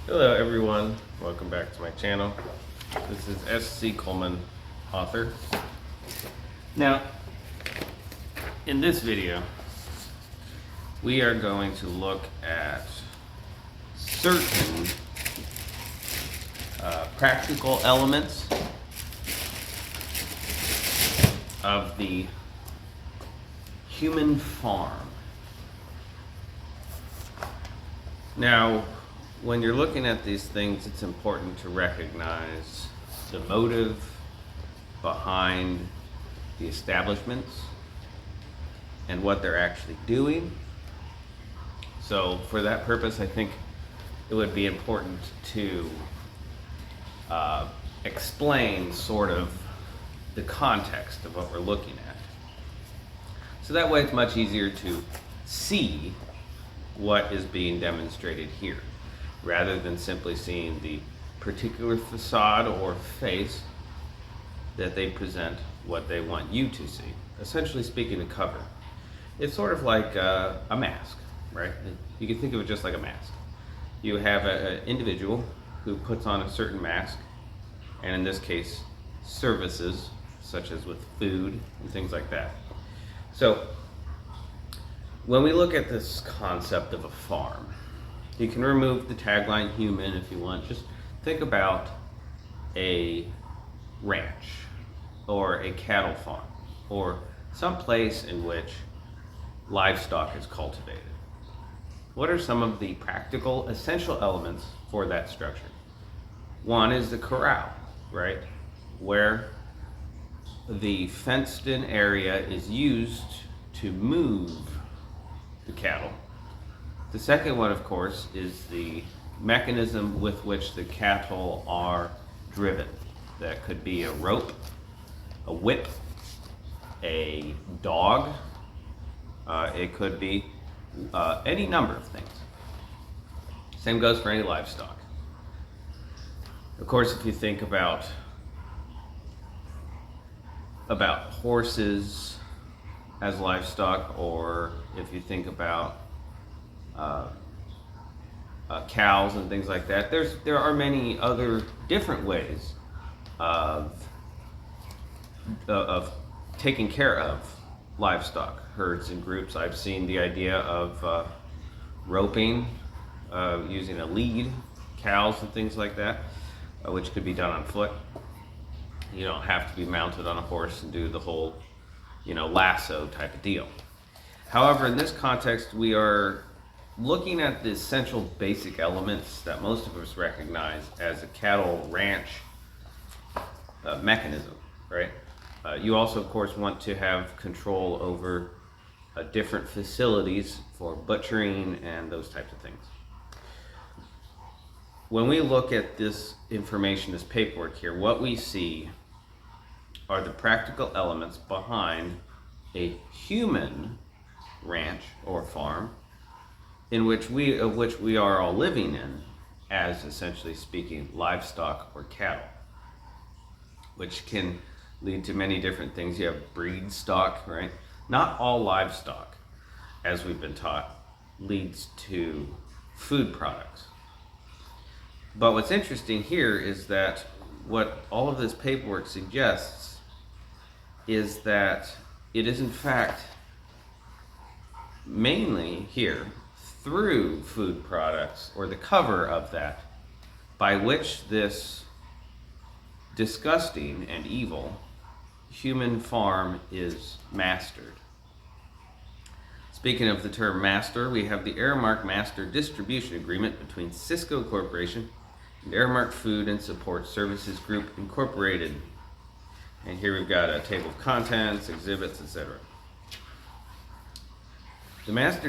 Hello everyone, welcome back to my channel. This is S.C. Coleman, author. Now, in this video, we are going to look at certain practical elements of the human farm. Now, when you're looking at these things, it's important to recognize the motive behind the establishments and what they're actually doing. So for that purpose, I think it would be important to explain sort of the context of what we're looking at. So that way it's much easier to see what is being demonstrated here, rather than simply seeing the particular facade or face that they present what they want you to see. Essentially speaking, a cover. It's sort of like a mask, right? You can think of it just like a mask. You have an individual who puts on a certain mask, and in this case, services, such as with food and things like that. So, when we look at this concept of a farm, you can remove the tagline human if you want. Just think about a ranch or a cattle farm or some place in which livestock is cultivated. What are some of the practical, essential elements for that structure? One is the corral, right? Where the fenced-in area is used to move the cattle. The second one, of course, is the mechanism with which the cattle are driven. That could be a rope, a whip, a dog. It could be any number of things. Same goes for any livestock. Of course, if you think about horses as livestock, or if you think about cows and things like that, there are many other different ways of taking care of livestock, herds and groups. I've seen the idea of roping, using a lead, cows and things like that, which could be done on foot. You don't have to be mounted on a horse and do the whole, lasso type of deal. However, in this context, we are looking at the essential basic elements that most of us recognize as a cattle ranch mechanism, right? You also, of course, want to have control over different facilities for butchering and those types of things. When we look at this information, this paperwork here, what we see are the practical elements behind a human ranch or farm of which we are all living in, as essentially speaking livestock or cattle, which can lead to many different things. You have breed stock, right? Not all livestock, as we've been taught, leads to food products. But what's interesting here is that what all of this paperwork suggests is that it is in fact mainly here through food products, or the cover of that, by which this disgusting and evil human farm is mastered. Speaking of the term master, we have the Aramark Master Distribution Agreement between Sysco Corporation and Aramark Food and Support Services Group Incorporated. And here we've got a table of contents, exhibits, etc. The Master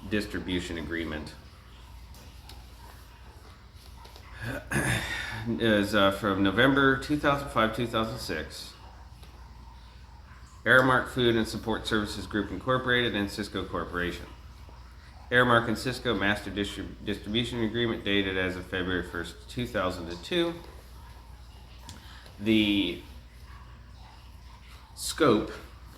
Distribution Agreement is from November 2005-2006. Aramark Food and Support Services Group Incorporated and Sysco Corporation. Aramark and Sysco Master Distribution Agreement dated as of February 1st, 2002. The scope: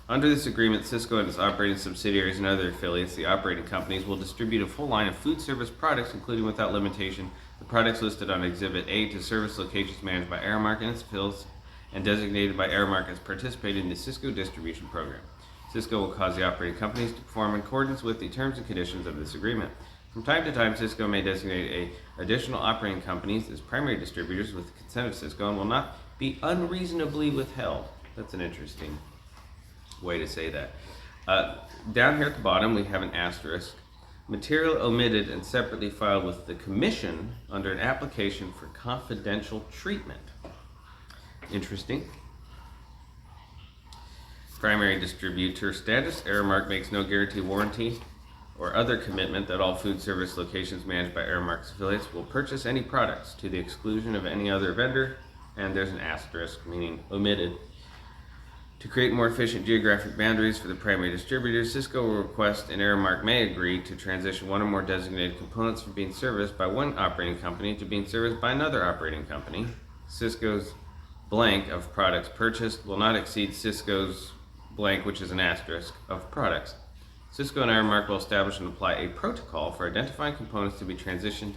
under this agreement, Sysco and its operating subsidiaries and other affiliates, the operating companies, will distribute a full line of food service products, including without limitation The products listed on Exhibit A to service locations managed by Aramark and its affiliates and designated by Aramark as participating in the Cisco distribution program. Cisco will cause the operating companies to perform in accordance with the terms and conditions of this agreement. From time to time, Cisco may designate additional operating companies as primary distributors with the consent of Cisco and will not be unreasonably withheld. That's an interesting way to say that. Down here at the bottom, we have an asterisk. Material omitted and separately filed with the Commission under an application for confidential treatment. Interesting. Primary distributor status. Aramark makes no guarantee, warranty, or other commitment that all food service locations managed by Aramark's affiliates will purchase any products to the exclusion of any other vendor, and there's an asterisk, meaning omitted. To create more efficient geographic boundaries for the primary distributors, Cisco will request and Aramark may agree to transition one or more designated components from being serviced by one operating company to being serviced by another operating company. Cisco's blank of products purchased will not exceed Cisco's blank, which is an asterisk, of products. Cisco and Aramark will establish and apply a protocol for identifying components to be transitioned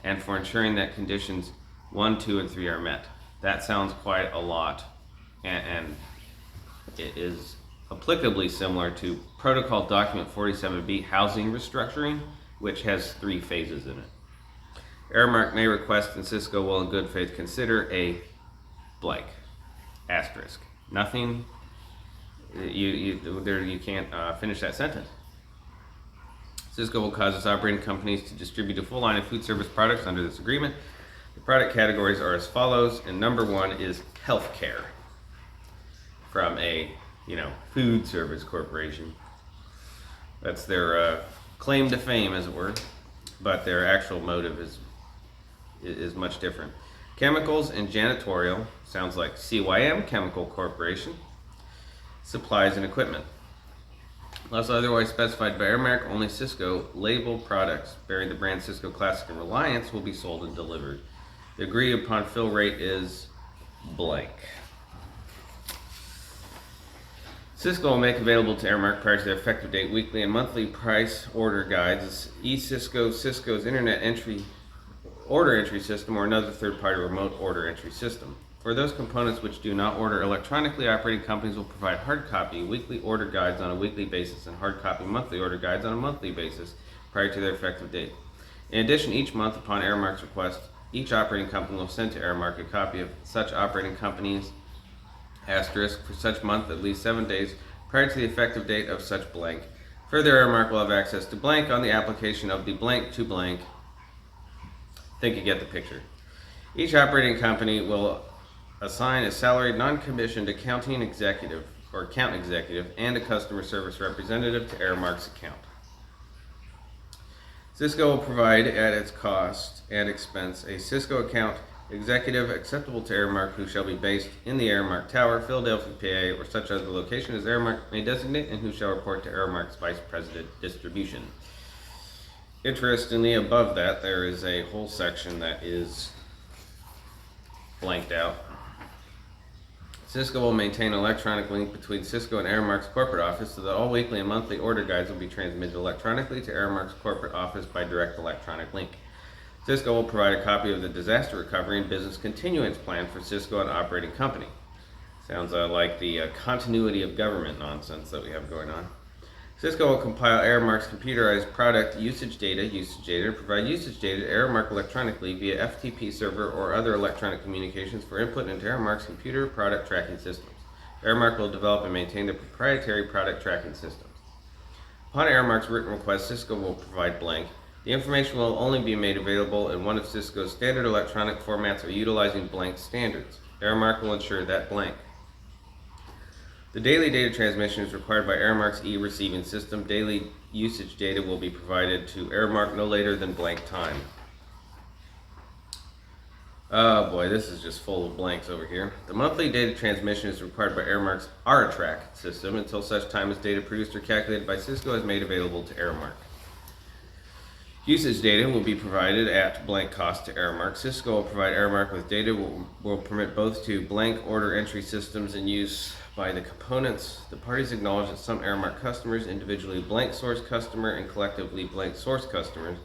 and for ensuring that conditions 1, 2, and 3 are met. That sounds quite a lot, and it is applicably similar to Protocol Document 47B, Housing Restructuring, which has 3 phases in it. Aramark may request and Cisco will in good faith consider a blank, asterisk. Nothing, you can't finish that sentence. Cisco will cause its operating companies to distribute a full line of food service products under this agreement. The product categories are as follows, and number 1 is healthcare. From a food service corporation. That's their claim to fame, as it were, but their actual motive is much different. Chemicals and janitorial, sounds like CYM Chemical Corporation. Supplies and equipment. Unless otherwise specified by Aramark, only Cisco labeled products bearing the brand Cisco Classic and Reliance will be sold and delivered. The agreed upon fill rate is blank. Cisco will make available to Aramark prior to their effective date weekly and monthly price order guides, eCisco, Cisco's internet order entry system, or another third-party remote order entry system. For those components which do not order electronically, operating companies will provide hard copy weekly order guides on a weekly basis and hard copy monthly order guides on a monthly basis prior to their effective date. In addition, each month upon Aramark's request, each operating company will send to Aramark a copy of such operating company's asterisk for such month at least 7 days prior to the effective date of such blank. Further, Aramark will have access to blank on the application of the blank to blank. Think you get the picture. Each operating company will assign a salaried non-commissioned accounting executive or account executive and a customer service representative to Aramark's account. Cisco will provide at its cost and expense a Cisco account executive acceptable to Aramark who shall be based in the Aramark Tower, Philadelphia, PA, or such other location as Aramark may designate, and who shall report to Aramark's Vice President Distribution. Interestingly, above that, there is a whole section that is blanked out. Cisco will maintain an electronic link between Cisco and Aramark's corporate office so that all weekly and monthly order guides will be transmitted electronically to Aramark's corporate office by direct electronic link. Cisco will provide a copy of the disaster recovery and business continuance plan for Cisco and operating company. Sounds like the continuity of government nonsense that we have going on. Cisco will compile Aramark's computerized product usage data, and provide usage data to Aramark electronically via FTP server or other electronic communications for input into Aramark's computer product tracking systems. Aramark will develop and maintain the proprietary product tracking systems. Upon Aramark's written request, Cisco will provide blank. The information will only be made available in one of Cisco's standard electronic formats or utilizing blank standards. Aramark will ensure that blank. The daily data transmission is required by Aramark's e-receiving system. Daily usage data will be provided to Aramark no later than blank time. Oh boy, this is just full of blanks over here. The monthly data transmission is required by Aramark's RTRAC system until such time as data produced or calculated by Cisco is made available to Aramark. Usage data will be provided at blank cost to Aramark. Cisco will provide Aramark with data will permit both to blank order entry systems in use by the components. The parties acknowledge that some Aramark customers, individually blank source customer and collectively blank source customers,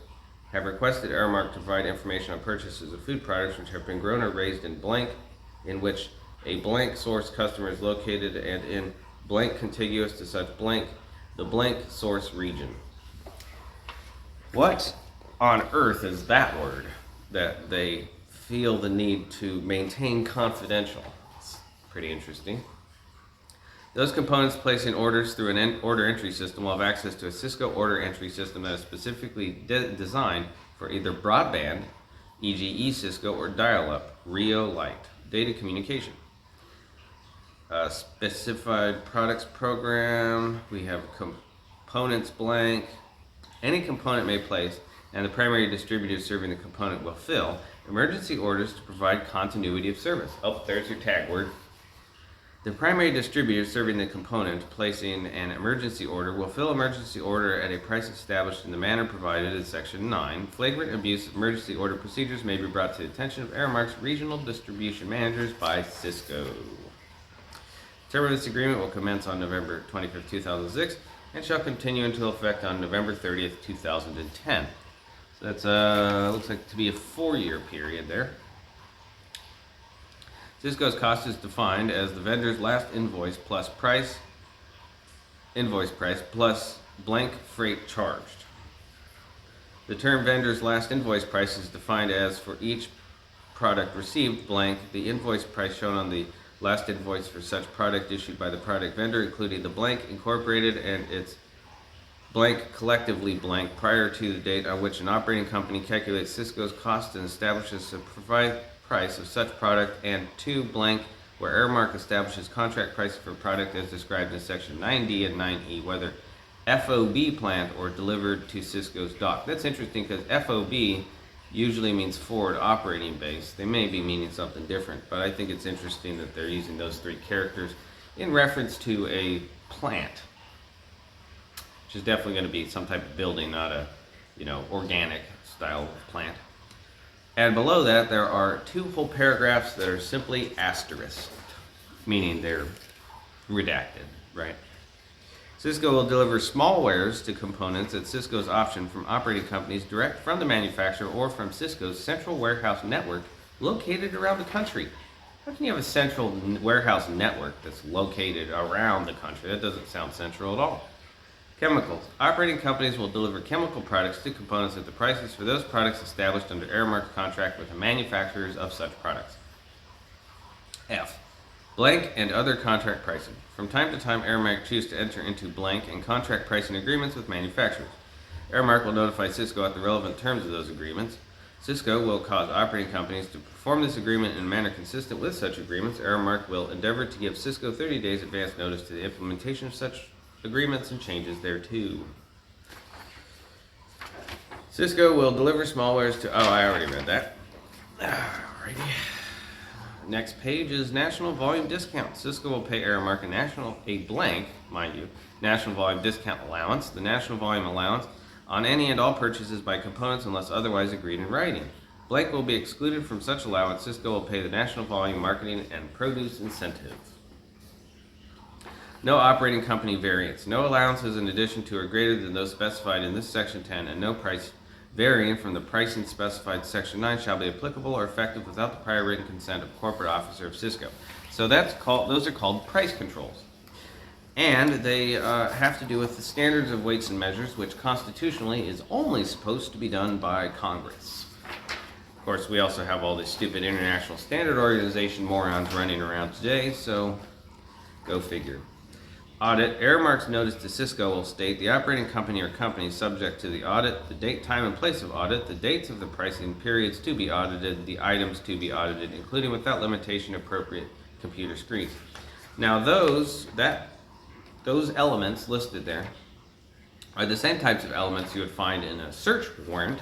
have requested Aramark to provide information on purchases of food products which have been grown or raised in blank, in which a blank source customer is located, and in blank contiguous to such blank, the blank source region. What on earth is that word that they feel the need to maintain confidential? It's pretty interesting. Those components placing orders through an order entry system will have access to a Cisco order entry system that is specifically designed for either broadband, e.g. eSysco, or dial-up, Rio Lite, data communication. Specified products program, we have components blank. Any component may place, and the primary distributor serving the component will fill emergency orders to provide continuity of service. Oh, there's your tag word. The primary distributor serving the component placing an emergency order will fill emergency order at a price established in the manner provided in Section 9. Flagrant abuse of emergency order procedures may be brought to the attention of Aramark's regional distribution managers by Cisco. Term of this agreement will commence on November 25, 2006 and shall continue until effect on November 30th, 2010. So that's looks like to be a 4-year period there. Cisco's cost is defined as the vendor's last invoice plus invoice price plus blank freight charged. The term vendor's last invoice price is defined as for each product received blank, the invoice price shown on the last invoice for such product issued by the product vendor, including the blank incorporated and its blank collectively blank prior to the date on which an operating company calculates Cisco's cost and establishes a provide price of such product, and 2 blank where Aramark establishes contract price for a product as described in Section 9D and 9E, whether FOB plant or delivered to Cisco's dock. That's interesting because FOB usually means forward operating base. They may be meaning something different, but I think it's interesting that they're using those 3 characters in reference to a plant, which is definitely going to be some type of building, not a, organic style plant. And below that, there are 2 whole paragraphs that are simply asterisked, meaning they're redacted, right? Cisco will deliver small wares to components at Cisco's option from operating companies direct from the manufacturer or from Cisco's central warehouse network located around the country. How can you have a central warehouse network that's located around the country? That doesn't sound central at all. Chemicals. Operating companies will deliver chemical products to components at the prices for those products established under Aramark's contract with the manufacturers of such products. F. Blank and other contract pricing. From time to time, Aramark chooses to enter into blank and contract pricing agreements with manufacturers. Aramark will notify Cisco at the relevant terms of those agreements. Cisco will cause operating companies to perform this agreement in a manner consistent with such agreements. Aramark will endeavor to give Cisco 30 days advance notice to the implementation of such agreements and changes thereto. Cisco will deliver small wares to... Oh, I already read that. Alrighty. Next page is national volume discount. Cisco will pay Aramark a blank, mind you, national volume discount allowance, the national volume allowance, on any and all purchases by components unless otherwise agreed in writing. Blank will be excluded from such allowance. Cisco will pay the national volume marketing and produce incentive. No operating company variance. No allowances in addition to or greater than those specified in this Section 10, and no price varying from the pricing specified in Section 9 shall be applicable or effective without the prior written consent of corporate officer of Cisco. So those are called price controls. And they have to do with the standards of weights and measures, which constitutionally is only supposed to be done by Congress. Of course, we also have all this stupid International Standard Organization morons running around today, so go figure. Audit. Aramark's notice to Cisco will state the operating company or company subject to the audit, the date, time, and place of audit, the dates of the pricing periods to be audited, the items to be audited, including without limitation appropriate computer screens. Now those elements listed there are the same types of elements you would find in a search warrant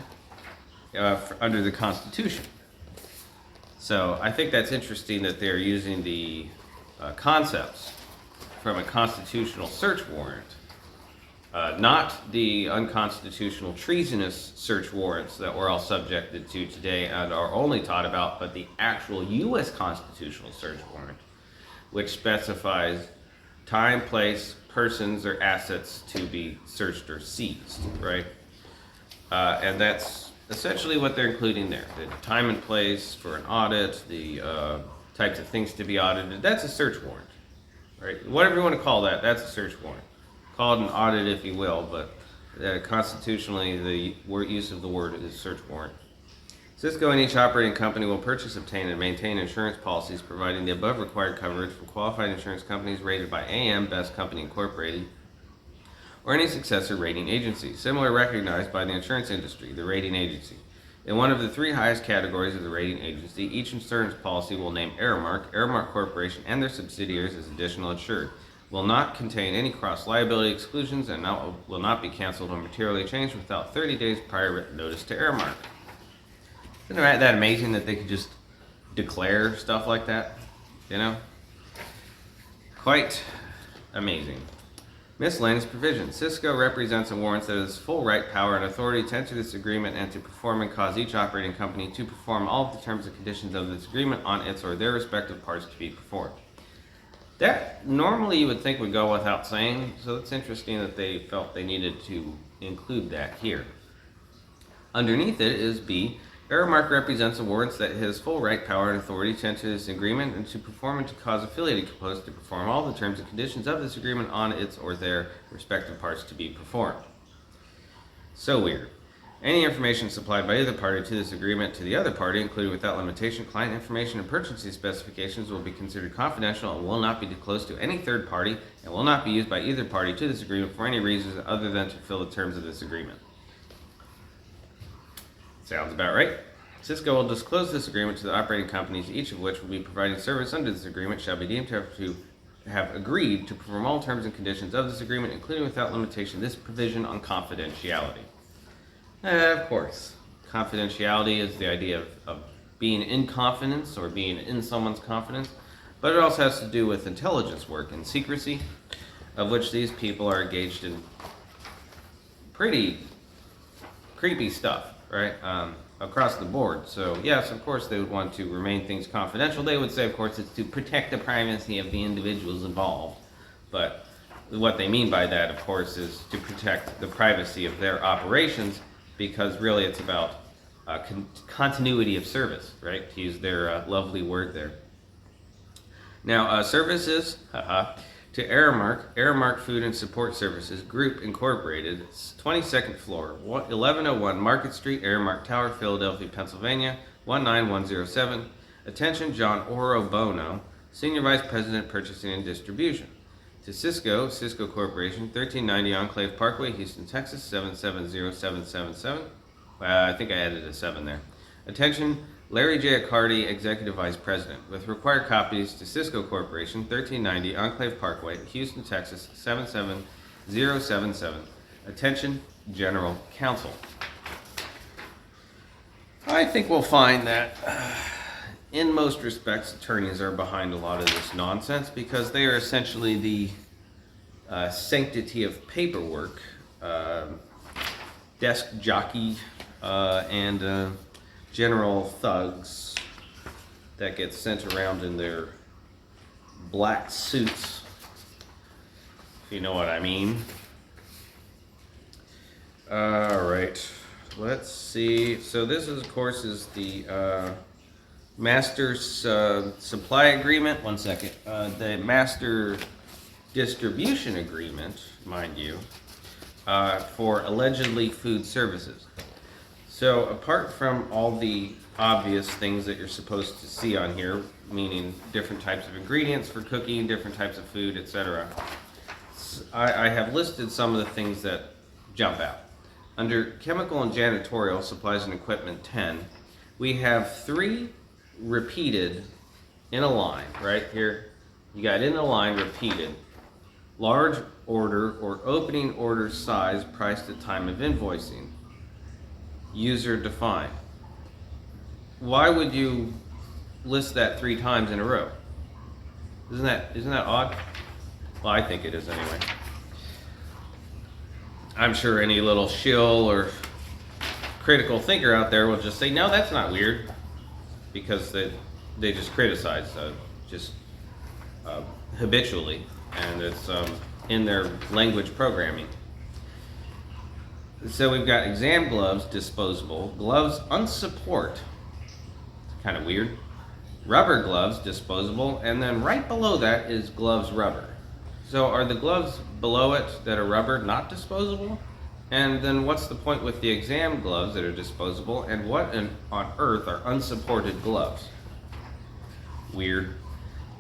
under the Constitution. So I think that's interesting that they're using the concepts from a constitutional search warrant, not the unconstitutional treasonous search warrants that we're all subjected to today and are only taught about, but the actual U.S. constitutional search warrant, which specifies time, place, persons, or assets to be searched or seized, right? And that's essentially what they're including there, the time and place for an audit, the types of things to be audited, that's a search warrant, right? Whatever you want to call that, that's a search warrant. Call it an audit if you will, but constitutionally the use of the word is search warrant. Cisco and each operating company will purchase, obtain, and maintain insurance policies providing the above required coverage from qualified insurance companies rated by AM Best Company Incorporated or any successor rating agency, similar recognized by the insurance industry, the rating agency. In one of the three highest categories of the rating agency, each insurance policy will name Aramark Corporation, and their subsidiaries as additional insured. Will not contain any cross-liability exclusions and will not be canceled or materially changed without 30 days prior written notice to Aramark. Isn't that amazing that they could just declare stuff like that? You know? Quite amazing. Miscellaneous provisions. Cisco represents and warrants that it has full right, power, and authority to enter this agreement and to perform and cause each operating company to perform all of the terms and conditions of this agreement on its or their respective parts to be performed. That normally you would think would go without saying, so it's interesting that they felt they needed to include that here. Underneath it is B. Aramark represents and warrants that it has full right, power, and authority to enter this agreement and to perform and to cause affiliated components to perform all the terms and conditions of this agreement on its or their respective parts to be performed. So weird. Any information supplied by either party to this agreement to the other party, including without limitation, client information and purchasing specifications, will be considered confidential and will not be disclosed to any third party and will not be used by either party to this agreement for any reason other than to fulfill the terms of this agreement. Sounds about right. Cisco will disclose this agreement to the operating companies, each of which will be providing service under this agreement, shall be deemed to have agreed to perform all terms and conditions of this agreement, including without limitation this provision on confidentiality. Of course, confidentiality is the idea of being in confidence or being in someone's confidence, but it also has to do with intelligence work and secrecy, of which these people are engaged in pretty creepy stuff. Right, across the board. So yes, of course they would want to remain things confidential. They would say, of course, it's to protect the privacy of the individuals involved. But what they mean by that, of course, is to protect the privacy of their operations, because really it's about continuity of service, right? To use their lovely word there. Now, services, to Aramark Food and Support Services Group Incorporated, 22nd floor, 1101 Market Street, Aramark Tower, Philadelphia, Pennsylvania, 19107. Attention, John Orobono, Senior Vice President, Purchasing and Distribution. To Cisco Corporation, 1390 Enclave Parkway, Houston, Texas, 770777. I think I added a 7 there. Attention, Larry J. Accardi, Executive Vice President, with required copies to Cisco Corporation, 1390 Enclave Parkway, Houston, Texas, 77077. Attention, General Counsel. I think we'll find that in most respects, attorneys are behind a lot of this nonsense because they are essentially the sanctity of paperwork, desk jockey, and general thugs that get sent around in their black suits, if you know what I mean. All right, let's see. So this is, of course, is the master's supply agreement. One second. The master distribution agreement, mind you, for allegedly food services. So apart from all the obvious things that you're supposed to see on here, meaning different types of ingredients for cooking, different types of food, etc., I have listed some of the things that jump out. Under chemical and janitorial supplies and equipment 10, we have 3 repeated in a line, right here. You got in a line repeated. Large order or opening order size priced at time of invoicing. User defined. Why would you list that 3 times in a row? Isn't that odd? Well, I think it is anyway. I'm sure any little shill or critical thinker out there will just say, no, that's not weird, because they just criticize habitually, and it's in their language programming. So we've got exam gloves, disposable. Gloves unsupport. Kind of weird. Rubber gloves, disposable. And then right below that is gloves rubber. So are the gloves below it that are rubber not disposable? And then what's the point with the exam gloves that are disposable? And what on earth are unsupported gloves? Weird.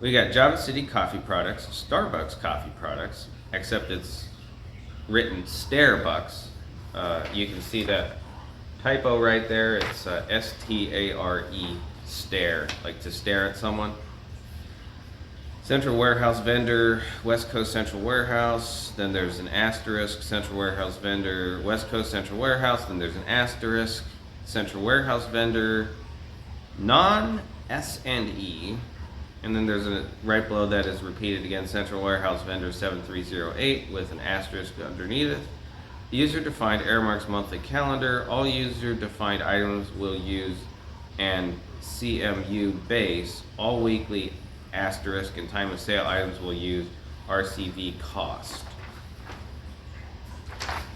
We got Java City coffee products, Starbucks coffee products, except it's written Starbucks. You can see that typo right there. It's S-T-A-R-E, stare, like to stare at someone. Central Warehouse vendor, West Coast Central Warehouse. Then there's an asterisk, Central Warehouse vendor, West Coast Central Warehouse. Then there's an asterisk, Central Warehouse vendor, non-S&E. And then there's a right below that is repeated again, Central Warehouse vendor 7308 with an asterisk underneath it. User-defined Aramark's monthly calendar. All user-defined items will use an CMU base. All weekly asterisk and time of sale items will use RCV cost.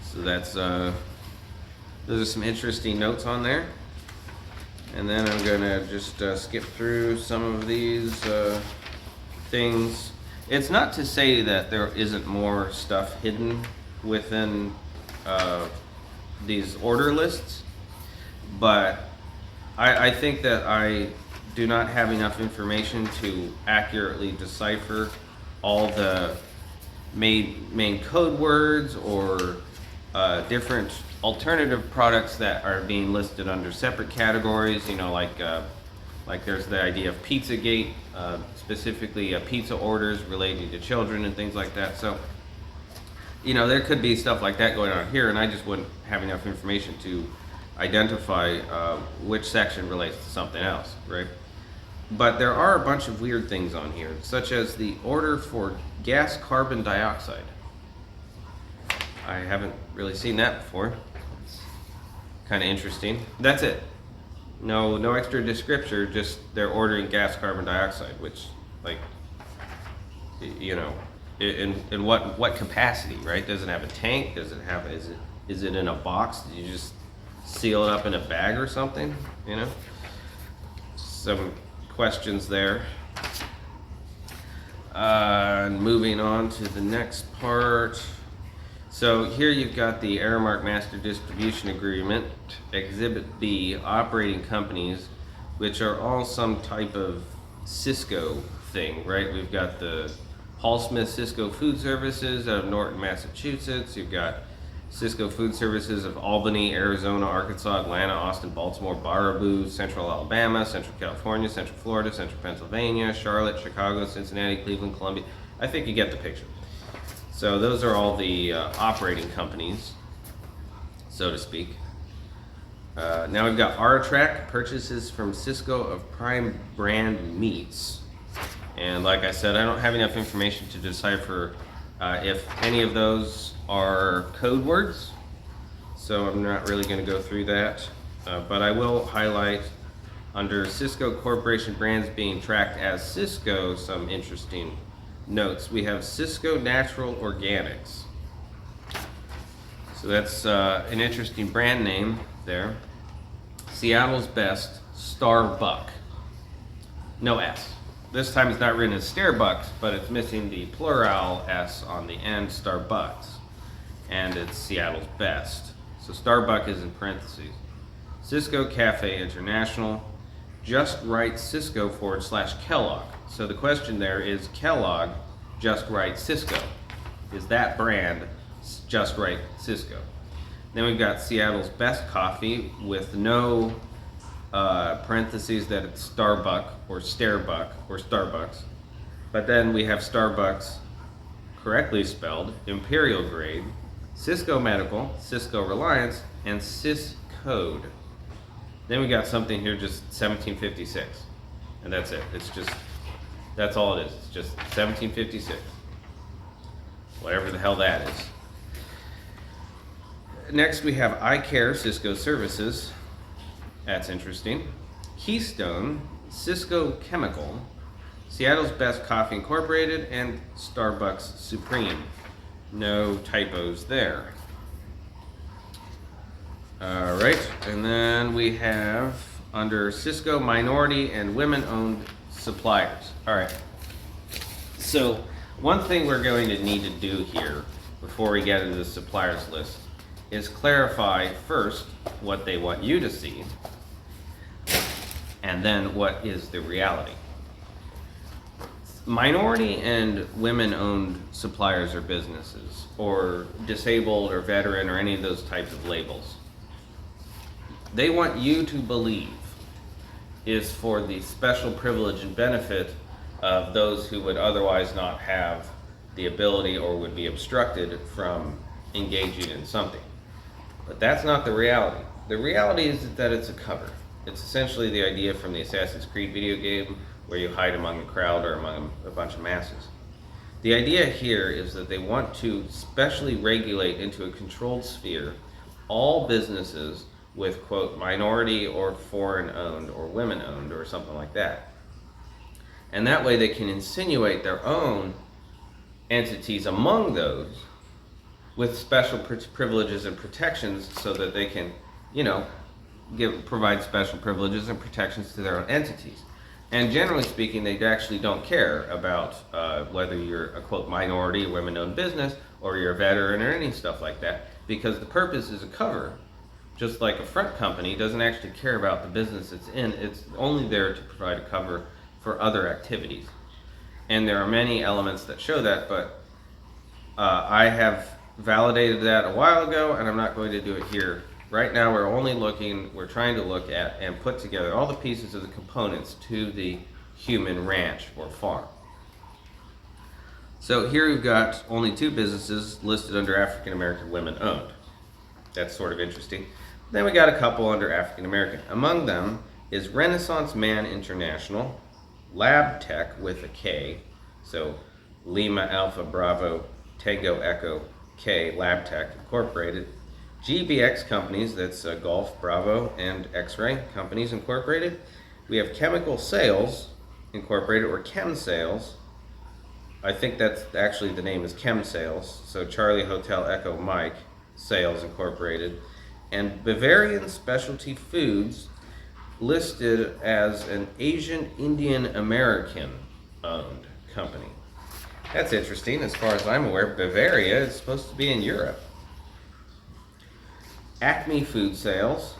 So that's those are some interesting notes on there. And then I'm gonna just skip through some of these things. It's not to say that there isn't more stuff hidden within these order lists, but I think that I do not have enough information to accurately decipher all the main code words or different alternative products that are being listed under separate categories. You know, like there's the idea of Pizzagate, specifically pizza orders relating to children and things like that. So, you know, there could be stuff like that going on here, and I just wouldn't have enough information to identify which section relates to something else, right? But there are a bunch of weird things on here, such as the order for gas carbon dioxide. I haven't really seen that before. It's kind of interesting. That's it. No extra description, just they're ordering gas carbon dioxide, which, like, you know, in what capacity, right? Does it have a tank? Does it have, is it in a box? Did you just seal it up in a bag or something? You know? Some questions there. Moving on to the next part. So here you've got the Aramark Master Distribution Agreement, Exhibit B, operating companies, which are all some type of Cisco thing, right? We've got the Paul Smith Cisco Food Services out of Norton, Massachusetts. You've got Cisco Food Services of Albany, Arizona, Arkansas, Atlanta, Austin, Baltimore, Baraboo, Central Alabama, Central California, Central Florida, Central Pennsylvania, Charlotte, Chicago, Cincinnati, Cleveland, Columbia. I think you get the picture. So those are all the operating companies, so to speak. Now we've got Aratrac, purchases from Cisco of prime brand meats. And like I said, I don't have enough information to decipher if any of those are code words, so I'm not really going to go through that. But I will highlight under Cisco Corporation brands being tracked as Cisco some interesting notes. We have Cisco Natural Organics. So that's an interesting brand name there. Seattle's Best, Starbuck. No S. This time it's not written as Starbucks, but it's missing the plural S on the end, Starbucks. And it's Seattle's Best. So Starbuck is in parentheses. Cisco Cafe International, Just Right Cisco / Kellogg. So the question there is Kellogg, Just Right Cisco. Is that brand Just Right Cisco? Then we've got Seattle's Best Coffee with no parentheses that it's Starbuck or Starbuck or Starbucks. But then we have Starbucks correctly spelled, Imperial Grade, Cisco Medical, Cisco Reliance, and Syscode. Then we got something here just 1756. And that's it. It's just, that's all it is. It's just 1756. Whatever the hell that is. Next we have iCare, Cisco Services. That's interesting. Keystone, Cisco Chemical, Seattle's Best Coffee Incorporated, and Starbucks Supreme. No typos there. All right, and then we have under Cisco minority and women-owned suppliers. All right. So one thing we're going to need to do here before we get into the suppliers list is clarify first what they want you to see, and then what is the reality. Minority and women-owned suppliers or businesses, or disabled or veteran or any of those types of labels, they want you to believe is for the special privilege and benefit of those who would otherwise not have the ability or would be obstructed from engaging in something. But that's not the reality. The reality is that it's a cover. It's essentially the idea from the Assassin's Creed video game where you hide among the crowd or among a bunch of masses. The idea here is that they want to specially regulate into a controlled sphere all businesses with, quote, minority or foreign owned or women owned or something like that. And that way they can insinuate their own entities among those with special privileges and protections so that they can, provide special privileges and protections to their own entities. And generally speaking, they actually don't care about whether you're a, quote, minority or women-owned business or you're a veteran or any stuff like that, because the purpose is a cover. Just like a front company doesn't actually care about the business it's in, it's only there to provide a cover for other activities. And there are many elements that show that, but I have validated that a while ago, and I'm not going to do it here. Right now we're trying to look at and put together all the pieces of the components to the human ranch or farm. So here we've got only 2 businesses listed under African American women owned. That's sort of interesting. Then we got a couple under African American. Among them is Renaissance Man International, Lab Tech with a K, so Lima Alpha Bravo Tango Echo K Lab Tech Incorporated, GBX Companies, that's Golf Bravo and X-Ray Companies Incorporated. We have Chemical Sales Incorporated, or Chem Sales. I think that's actually the name is Chem Sales, so Charlie Hotel Echo Mike Sales Incorporated, and Bavarian Specialty Foods, listed as an Asian Indian American owned company. That's interesting. As far as I'm aware, Bavaria is supposed to be in Europe. Acme Food Sales,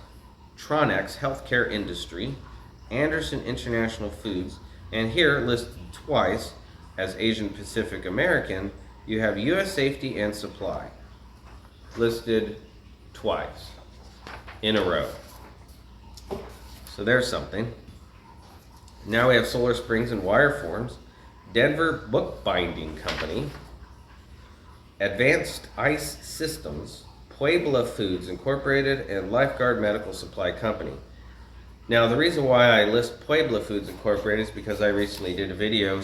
Tronex Healthcare Industry, Anderson International Foods, and here listed twice as Asian Pacific American, you have US Safety and Supply, listed twice in a row. So there's something. Now we have Solar Springs and Wireforms, Denver Bookbinding Company, Advanced Ice Systems, Puebla Foods Incorporated, and Lifeguard Medical Supply Company. Now the reason why I list Puebla Foods Incorporated is because I recently did a video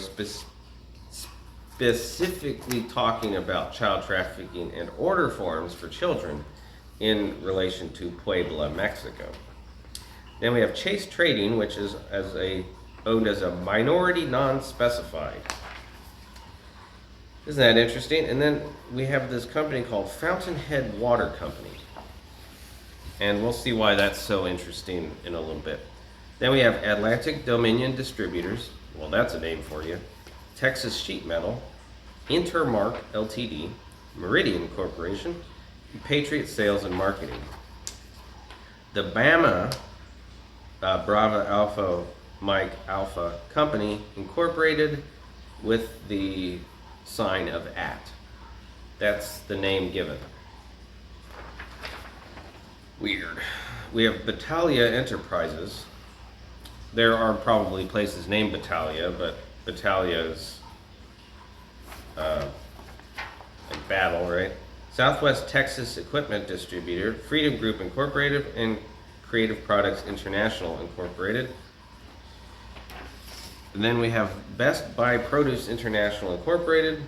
specifically talking about child trafficking and order forms for children in relation to Puebla, Mexico. Then we have Chase Trading, which is owned as a minority non-specified. Isn't that interesting? And then we have this company called Fountainhead Water Company. And we'll see why that's so interesting in a little bit. Then we have Atlantic Dominion Distributors. Well, that's a name for you. Texas Sheet Metal, Intermark Ltd, Meridian Corporation, and Patriot Sales and Marketing. The Bama Bravo Alpha Mike Alpha Company Incorporated with the sign of at. That's the name given. Weird. We have Battaglia Enterprises. There are probably places named Battaglia, but Battaglia is like battle, right? Southwest Texas Equipment Distributor, Freedom Group Incorporated, and Creative Products International Incorporated. And then we have Best Buy Produce International Incorporated,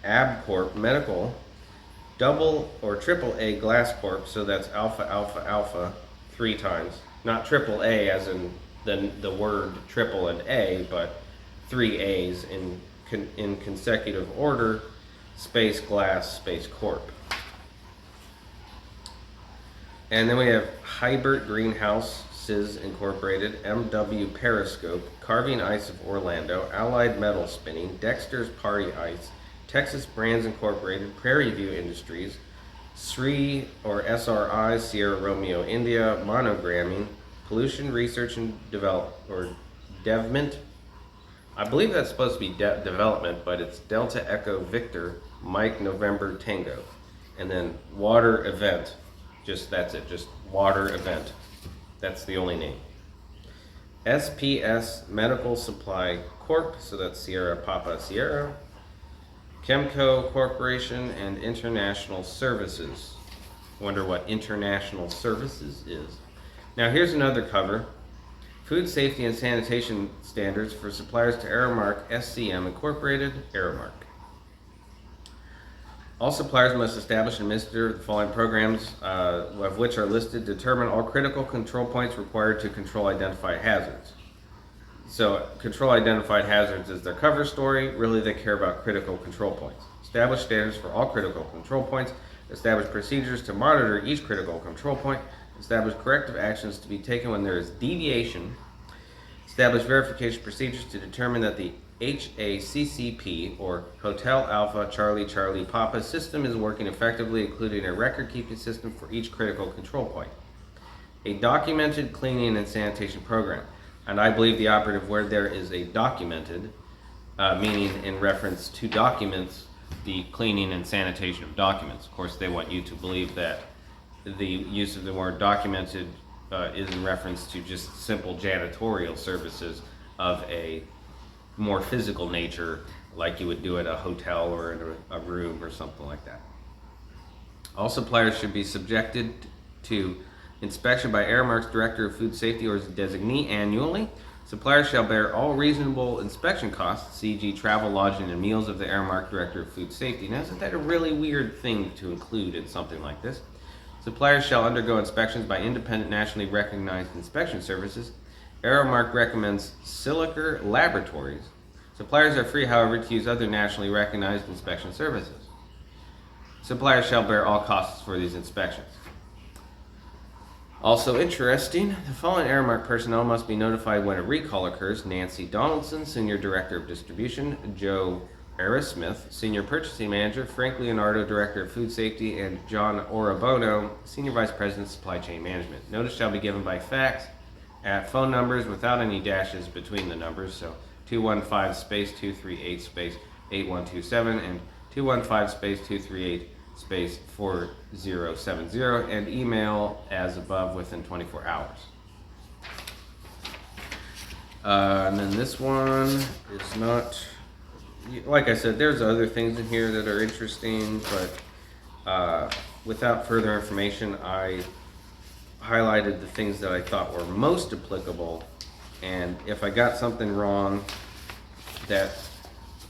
AbCorp Medical, double or triple A Glass Corp, so that's Alpha Alpha Alpha 3 times. Not triple A as in the word triple and A, but 3 A's in consecutive order, Space Glass Space Corp. And then we have Hybert Greenhouses Incorporated, MW Periscope, Carving Ice of Orlando, Allied Metal Spinning, Dexter's Party Ice, Texas Brands Incorporated, Prairie View Industries, SRI or SRI, Sierra Romeo India, Monogramming, Pollution Research and Development. I believe that's supposed to be development, but it's Delta Echo Victor, Mike November Tango. And then Water Event. That's it, just Water Event. That's the only name. SPS Medical Supply Corp, so that's Sierra Papa Sierra. Chemco Corporation and International Services. Wonder what International Services is. Now here's another cover. Food Safety and Sanitation Standards for Suppliers to Aramark SCM Incorporated, Aramark. All suppliers must establish and administer the following programs, of which are listed. Determine all critical control points required to control identified hazards. So, control identified hazards is their cover story. Really, they care about critical control points. Establish standards for all critical control points. Establish procedures to monitor each critical control point. Establish corrective actions to be taken when there is deviation. Establish verification procedures to determine that the HACCP, or Hotel Alpha Charlie Charlie Papa system, is working effectively, including a record-keeping system for each critical control point. A documented cleaning and sanitation program. And I believe the operative word there is a documented, meaning in reference to documents, the cleaning and sanitation of documents. Of course, they want you to believe that the use of the word documented is in reference to just simple janitorial services of a more physical nature, like you would do at a hotel or in a room or something like that. All suppliers should be subjected to inspection by Aramark's Director of Food Safety or his designee annually. Suppliers shall bear all reasonable inspection costs, c.g. travel, lodging, and meals of the Aramark Director of Food Safety. Now, isn't that a really weird thing to include in something like this? Suppliers shall undergo inspections by independent, nationally recognized inspection services. Aramark recommends Siliker Laboratories. Suppliers are free, however, to use other nationally recognized inspection services. Suppliers shall bear all costs for these inspections. Also interesting, the following Aramark personnel must be notified when a recall occurs. Nancy Donaldson, Senior Director of Distribution, Joe Arrowsmith, Senior Purchasing Manager, Frank Leonardo, Director of Food Safety, and John Orabono, Senior Vice President, Supply Chain Management. Notice shall be given by fax at phone numbers without any dashes between the numbers, so 215 space 238 space 8127 and 215 space 238 space 4070, and email as above within 24 hours. And then this one is not, like I said, there's other things in here that are interesting, but without further information, I highlighted the things that I thought were most applicable, and if I got something wrong, that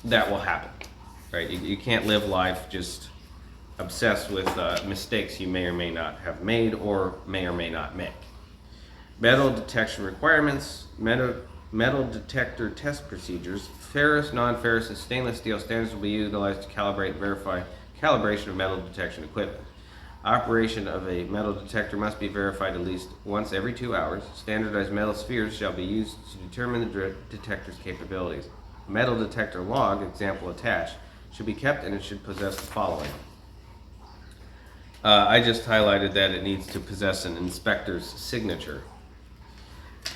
will happen, right? You can't live life just obsessed with mistakes you may or may not have made or may not make. Metal detection requirements, metal detector test procedures, ferrous, non-ferrous, and stainless steel standards will be utilized to calibrate and verify calibration of metal detection equipment. Operation of a metal detector must be verified at least once every 2 hours. Standardized metal spheres shall be used to determine the detector's capabilities. Metal detector log, example attached, should be kept, and it should possess the following. I just highlighted that it needs to possess an inspector's signature.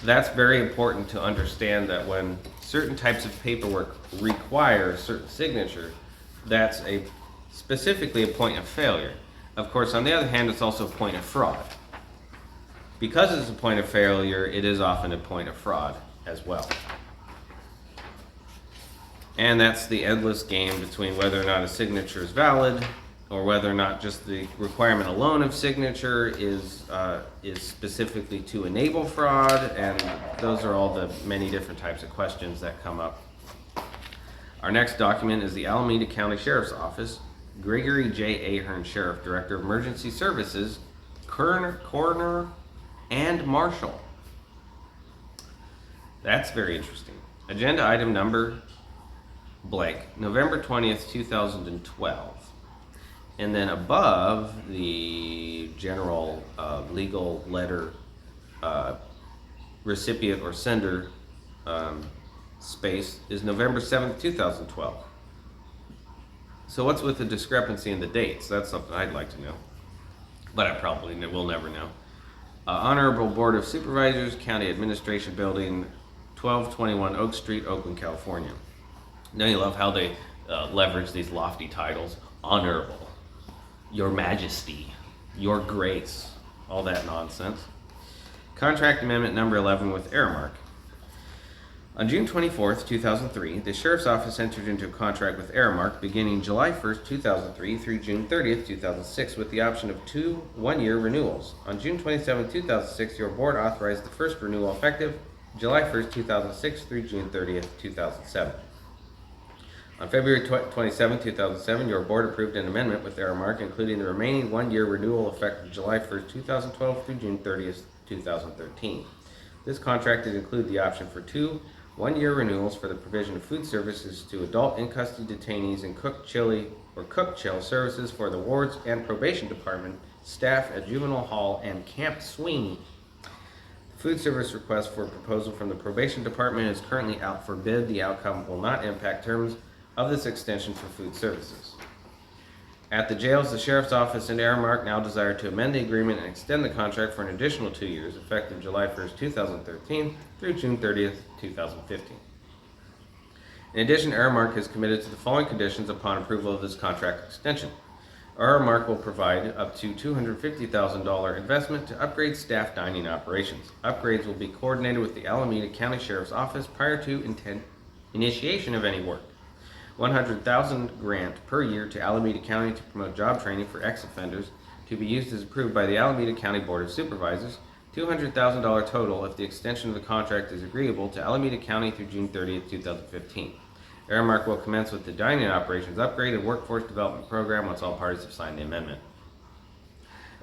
That's very important to understand, that when certain types of paperwork require a certain signature, that's specifically a point of failure. Of course, on the other hand, it's also a point of fraud. Because it's a point of failure, it is often a point of fraud as well. And that's the endless game between whether or not a signature is valid, or whether or not just the requirement alone of signature is specifically to enable fraud, and those are all the many different types of questions that come up. Our next document is the Alameda County Sheriff's Office, Gregory J. Ahern, Sheriff, Director of Emergency Services, Coroner, and Marshal. That's very interesting. Agenda item number blank, November 20th, 2012. And then above the general legal letter recipient or sender space is November 7th, 2012. So what's with the discrepancy in the dates? That's something I'd like to know, but I probably will never know. Honorable Board of Supervisors, County Administration Building, 1221 Oak Street, Oakland, California. Don't you love how they leverage these lofty titles? Honorable, Your Majesty, Your Grace, all that nonsense. Contract Amendment number 11 with Aramark. On June 24th, 2003, the Sheriff's Office entered into a contract with Aramark beginning July 1st, 2003 through June 30th, 2006 with the option of 2 one-year renewals. On June 27, 2006, your board authorized the first renewal effective July 1st, 2006 through June 30th, 2007. On February 27, 2007, your board approved an amendment with Aramark including the remaining one-year renewal effective July 1st, 2012 through June 30th, 2013. This contract did include the option for 2 one-year renewals for the provision of food services to adult in-custody detainees and cooked chill services for the wards and probation department staff at Juvenile Hall and Camp Sweeney. The food service request for proposal from the probation department is currently out for bid. The outcome will not impact terms of this extension for food services. At the jails, the Sheriff's Office and Aramark now desire to amend the agreement and extend the contract for an additional 2 years, effective July 1st, 2013 through June 30th, 2015. In addition, Aramark has committed to the following conditions upon approval of this contract extension. Aramark will provide up to $250,000 investment to upgrade staff dining operations. Upgrades will be coordinated with the Alameda County Sheriff's Office prior to initiation of any work. $100,000 grant per year to Alameda County to promote job training for ex-offenders to be used as approved by the Alameda County Board of Supervisors. $200,000 total if the extension of the contract is agreeable to Alameda County through June 30th, 2015. Aramark will commence with the dining operations upgrade and workforce development program once all parties have signed the amendment.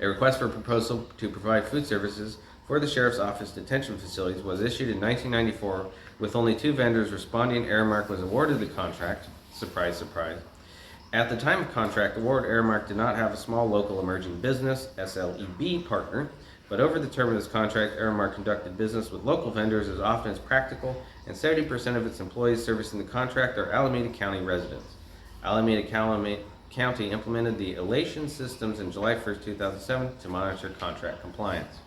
A request for proposal to provide food services for the Sheriff's Office detention facilities was issued in 1994 with only 2 vendors responding. Aramark was awarded the contract. Surprise, surprise. At the time of contract award, Aramark did not have a small local emerging business, SLEB, partner, but over the term of this contract, Aramark conducted business with local vendors as often as practical, and 70% of its employees servicing the contract are Alameda County residents. Alameda County implemented the Elation systems in July 1st, 2007 to monitor contract compliance.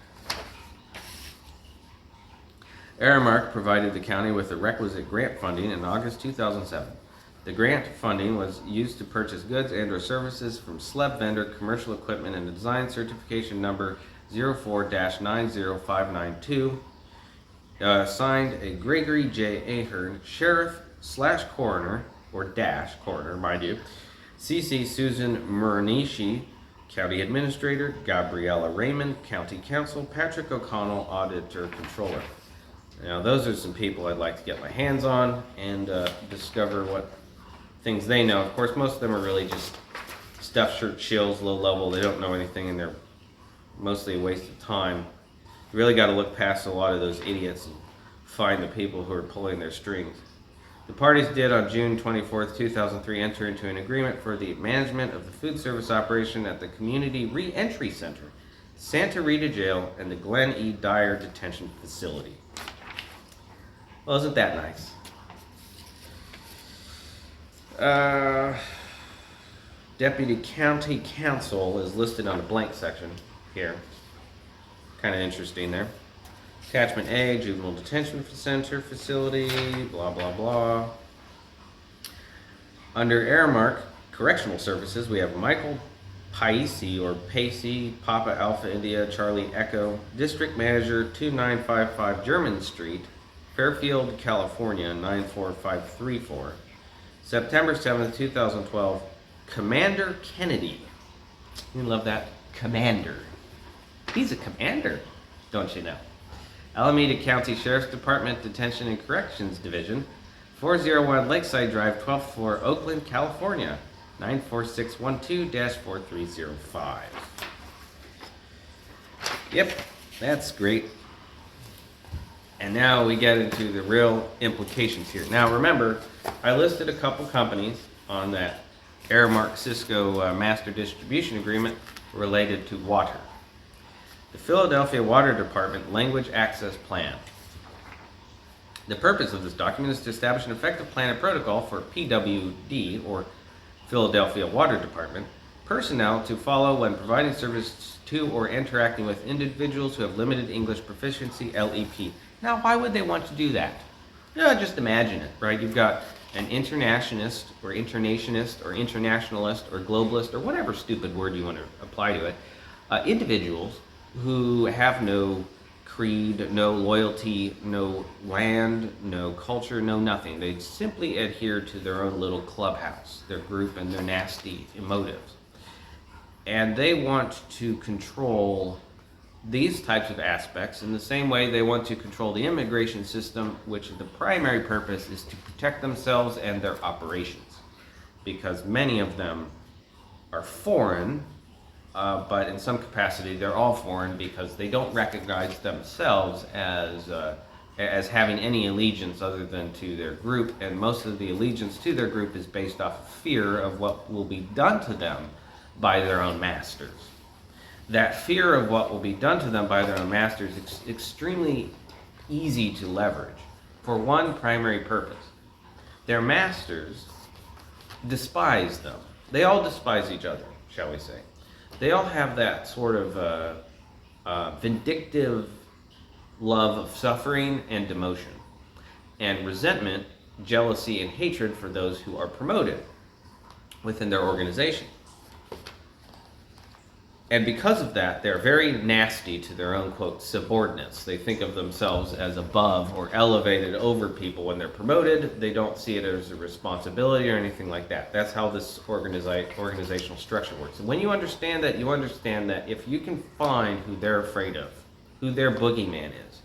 Aramark provided the county with the requisite grant funding in August 2007. The grant funding was used to purchase goods and/or services from SLEB vendor Commercial Equipment and Design Certification Number 04-90592. Signed a Gregory J. Ahern, Sheriff/Coroner, or Dash Coroner, mind you. CC Susan Murnishi, County Administrator. Gabriella Raymond, County Counsel. Patrick O'Connell, Auditor Controller. Now, those are some people I'd like to get my hands on and discover what things they know. Of course, most of them are really just stuffed shirt shills, low level. They don't know anything, and they're mostly a waste of time. You really got to look past a lot of those idiots and find the people who are pulling their strings. The parties did on June 24th, 2003 enter into an agreement for the management of the food service operation at the Community Re-Entry Center, Santa Rita Jail, and the Glen E. Dyer Detention Facility. Well, isn't that nice? Deputy County Counsel is listed on the blank section here. Kind of interesting there. Attachment A, Juvenile Detention Center Facility, blah, blah, blah. Under Aramark Correctional Services, we have Michael Paisi, or Pacey, Papa Alpha India, Charlie Echo, District Manager, 2955 German Street, Fairfield, California, 94534. September 7th, 2012, Commander Kennedy. You love that? Commander. He's a commander, don't you know? Alameda County Sheriff's Department Detention and Corrections Division, 401 Lakeside Drive, 12th floor, Oakland, California, 94612-4305. Yep, that's great. And now we get into the real implications here. Now remember, I listed a couple companies on that Aramark Cisco Master Distribution Agreement related to water. The Philadelphia Water Department Language Access Plan. The purpose of this document is to establish an effective plan and protocol for PWD, or Philadelphia Water Department, personnel to follow when providing service to or interacting with individuals who have limited English proficiency, LEP. Now, why would they want to do that? Just imagine it, right? You've got an internationalist or internationist or internationalist or globalist or whatever stupid word you want to apply to it, individuals who have no creed, no loyalty, no land, no culture, no nothing. They simply adhere to their own little clubhouse, their group, and their nasty motives. And they want to control these types of aspects in the same way they want to control the immigration system, which the primary purpose is to protect themselves and their operations, because many of them are foreign, but in some capacity they're all foreign because they don't recognize themselves as having any allegiance other than to their group, and most of the allegiance to their group is based off of fear of what will be done to them by their own masters. That fear of what will be done to them by their own masters is extremely easy to leverage for one primary purpose. Their masters despise them. They all despise each other, shall we say. They all have that sort of vindictive love of suffering and demotion, and resentment, jealousy, and hatred for those who are promoted within their organization. And because of that, they're very nasty to their own, quote, subordinates. They think of themselves as above or elevated over people when they're promoted. They don't see it as a responsibility or anything like that. That's how this organizational structure works. And when you understand that, you understand that if you can find who they're afraid of, who their boogeyman is,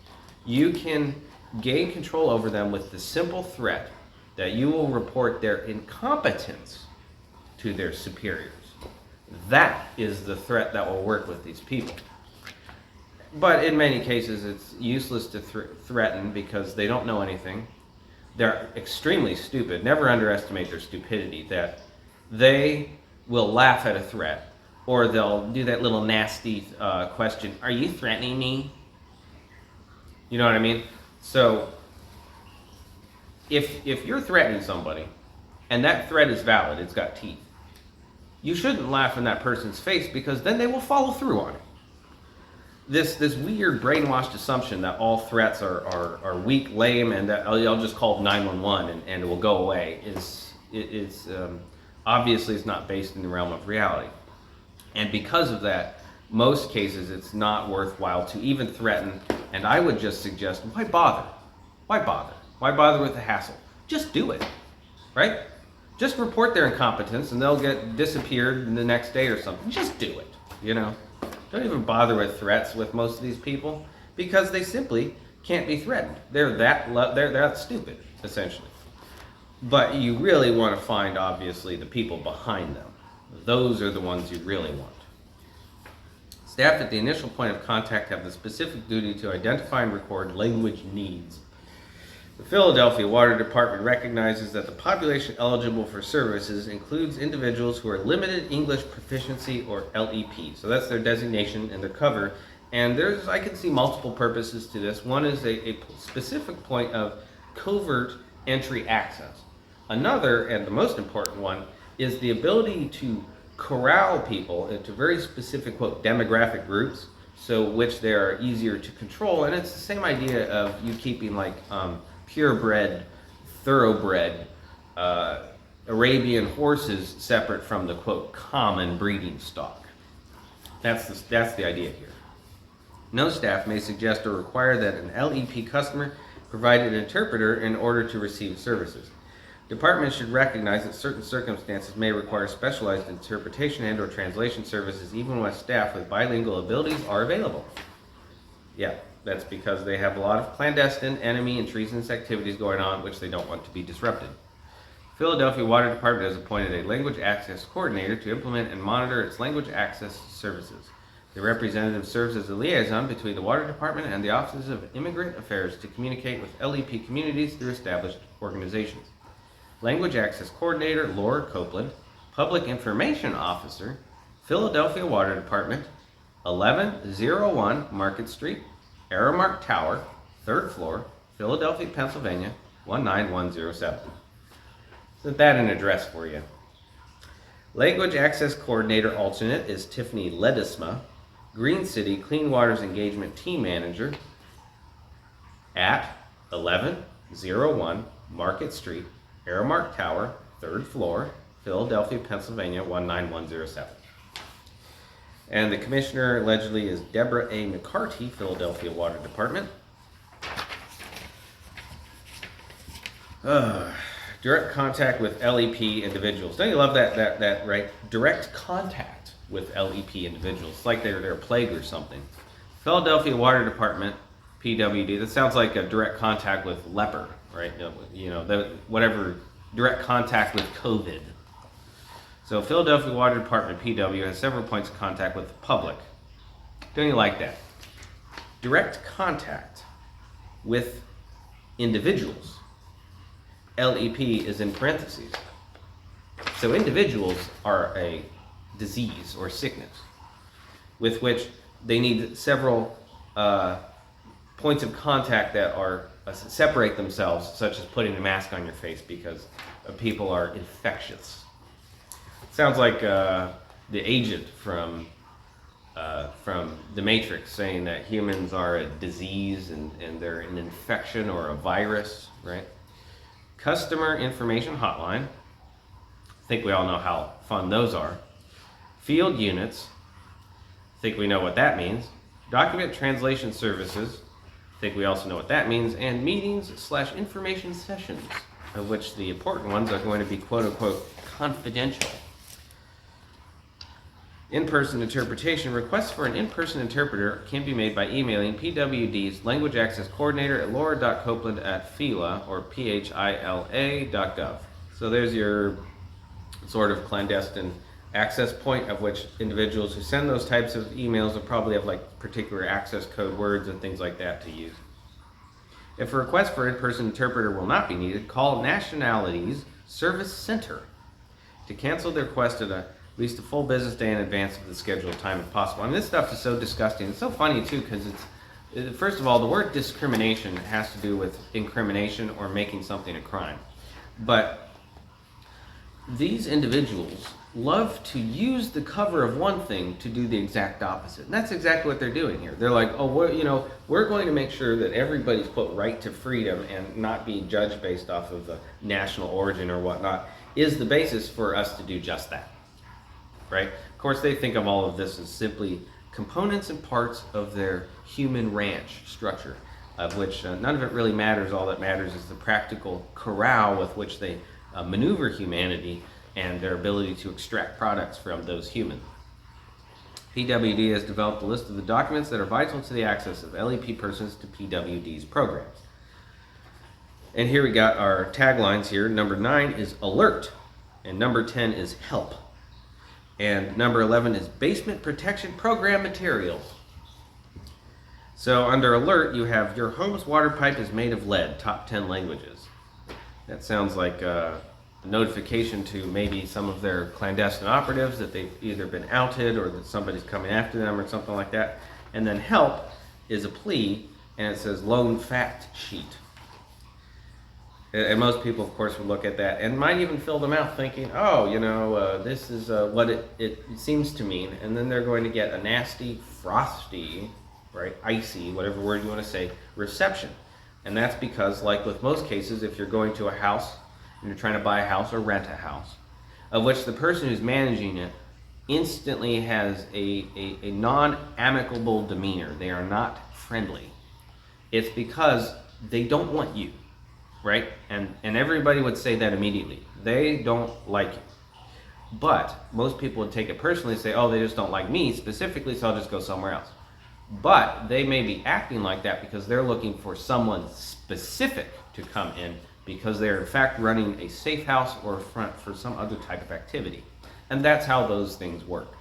you can gain control over them with the simple threat that you will report their incompetence to their superiors. That is the threat that will work with these people. But in many cases, it's useless to threaten because they don't know anything. They're extremely stupid. Never underestimate their stupidity, that they will laugh at a threat, or they'll do that little nasty question, are you threatening me? You know what I mean? So if you're threatening somebody, and that threat is valid, it's got teeth, you shouldn't laugh in that person's face, because then they will follow through on it. This weird brainwashed assumption that all threats are weak, lame, and that I'll just call 911 and it will go away is obviously it's not based in the realm of reality. And because of that, most cases it's not worthwhile to even threaten. And I would just suggest, why bother? Why bother? Why bother with the hassle? Just do it, right? Just report their incompetence and they'll get disappeared the next day or something. Just do it, you know? Don't even bother with threats with most of these people, because they simply can't be threatened. They're that stupid, essentially. But you really want to find, obviously, the people behind them. Those are the ones you really want. Staff at the initial point of contact have the specific duty to identify and record language needs. The Philadelphia Water Department recognizes that the population eligible for services includes individuals who are limited English proficiency, or LEP. So that's their designation and their cover. And I can see multiple purposes to this. One is a specific point of covert entry access. Another, and the most important one, is the ability to corral people into very specific, quote, demographic groups, so which they are easier to control. And it's the same idea of you keeping like purebred, thoroughbred Arabian horses separate from the, quote, common breeding stock. That's the idea here. No staff may suggest or require that an LEP customer provide an interpreter in order to receive services. Departments should recognize that certain circumstances may require specialized interpretation and/or translation services, even when staff with bilingual abilities are available. Yeah, that's because they have a lot of clandestine, enemy, and treasonous activities going on, which they don't want to be disrupted. Philadelphia Water Department has appointed a language access coordinator to implement and monitor its language access services. The representative serves as a liaison between the Water Department and the Offices of Immigrant Affairs to communicate with LEP communities through established organizations. Language Access Coordinator Laura Copeland Public Information Officer, Philadelphia Water Department, 1101 Market Street, Aramark Tower, 3rd floor, Philadelphia, Pennsylvania, 19107. Isn't that an address for you? Language Access Coordinator Alternate is Tiffany Ledesma, Green City Clean Waters Engagement Team Manager at 1101 Market Street, Aramark Tower, 3rd floor, Philadelphia, Pennsylvania, 19107. And the commissioner allegedly is Deborah A. McCarty, Philadelphia Water Department. Direct contact with LEP individuals. Don't you love that, right? Direct contact with LEP individuals. It's like they're a plague or something. Philadelphia Water Department, PWD. That sounds like a direct contact with leper, right? Whatever, direct contact with COVID. So Philadelphia Water Department, PW, has several points of contact with the public. Don't you like that? Direct contact with individuals. LEP is in parentheses. So individuals are a disease or sickness with which they need several points of contact that are separate themselves, such as putting a mask on your face because people are infectious. Sounds like the agent from The Matrix saying that humans are a disease and they're an infection or a virus, right? Customer Information Hotline. I think we all know how fun those are. Field Units. I think we know what that means. Document Translation Services. I think we also know what that means. And meetings/information sessions, of which the important ones are going to be quote-unquote confidential. In-person interpretation. Requests for an in-person interpreter can be made by emailing PWD's Language Access Coordinator at laura.copeland@phila or phila.gov. So there's your sort of clandestine access point, of which individuals who send those types of emails will probably have like particular access code words and things like that to use. If a request for in-person interpreter will not be needed, call Nationalities Service Center to cancel the request at least a full business day in advance of the scheduled time if possible. I mean, this stuff is so disgusting. It's so funny too, because first of all, the word discrimination has to do with incrimination or making something a crime. But these individuals love to use the cover of one thing to do the exact opposite. And that's exactly what they're doing here. They're like, oh, we're going to make sure that everybody's put right to freedom and not being judged based off of a national origin or whatnot is the basis for us to do just that. Right? Of course, they think of all of this as simply components and parts of their human ranch structure, of which none of it really matters. All that matters is the practical corral with which they maneuver humanity and their ability to extract products from those humans. PWD has developed a list of the documents that are vital to the access of LEP persons to PWD's programs. And here we got our taglines here. Number 9 is alert, and number 10 is help. And number 11 is Basement Protection Program Materials. So under alert, you have your home's water pipe is made of lead, top 10 languages. That sounds like a notification to maybe some of their clandestine operatives that they've either been outed or that somebody's coming after them or something like that. And then help is a plea, and it says loan fact sheet. And most people, of course, would look at that and might even fill them out thinking, oh, this is what it seems to mean. And then they're going to get a nasty, frosty, right, icy, whatever word you want to say, reception. And that's because, like with most cases, if you're going to a house and you're trying to buy a house or rent a house, of which the person who's managing it instantly has a non-amicable demeanor. They are not friendly. It's because they don't want you. Right? And everybody would say that immediately. They don't like you. But most people would take it personally and say, oh, they just don't like me specifically, so I'll just go somewhere else. But they may be acting like that because they're looking for someone specific to come in because they're in fact running a safe house or a front for some other type of activity. And that's how those things work.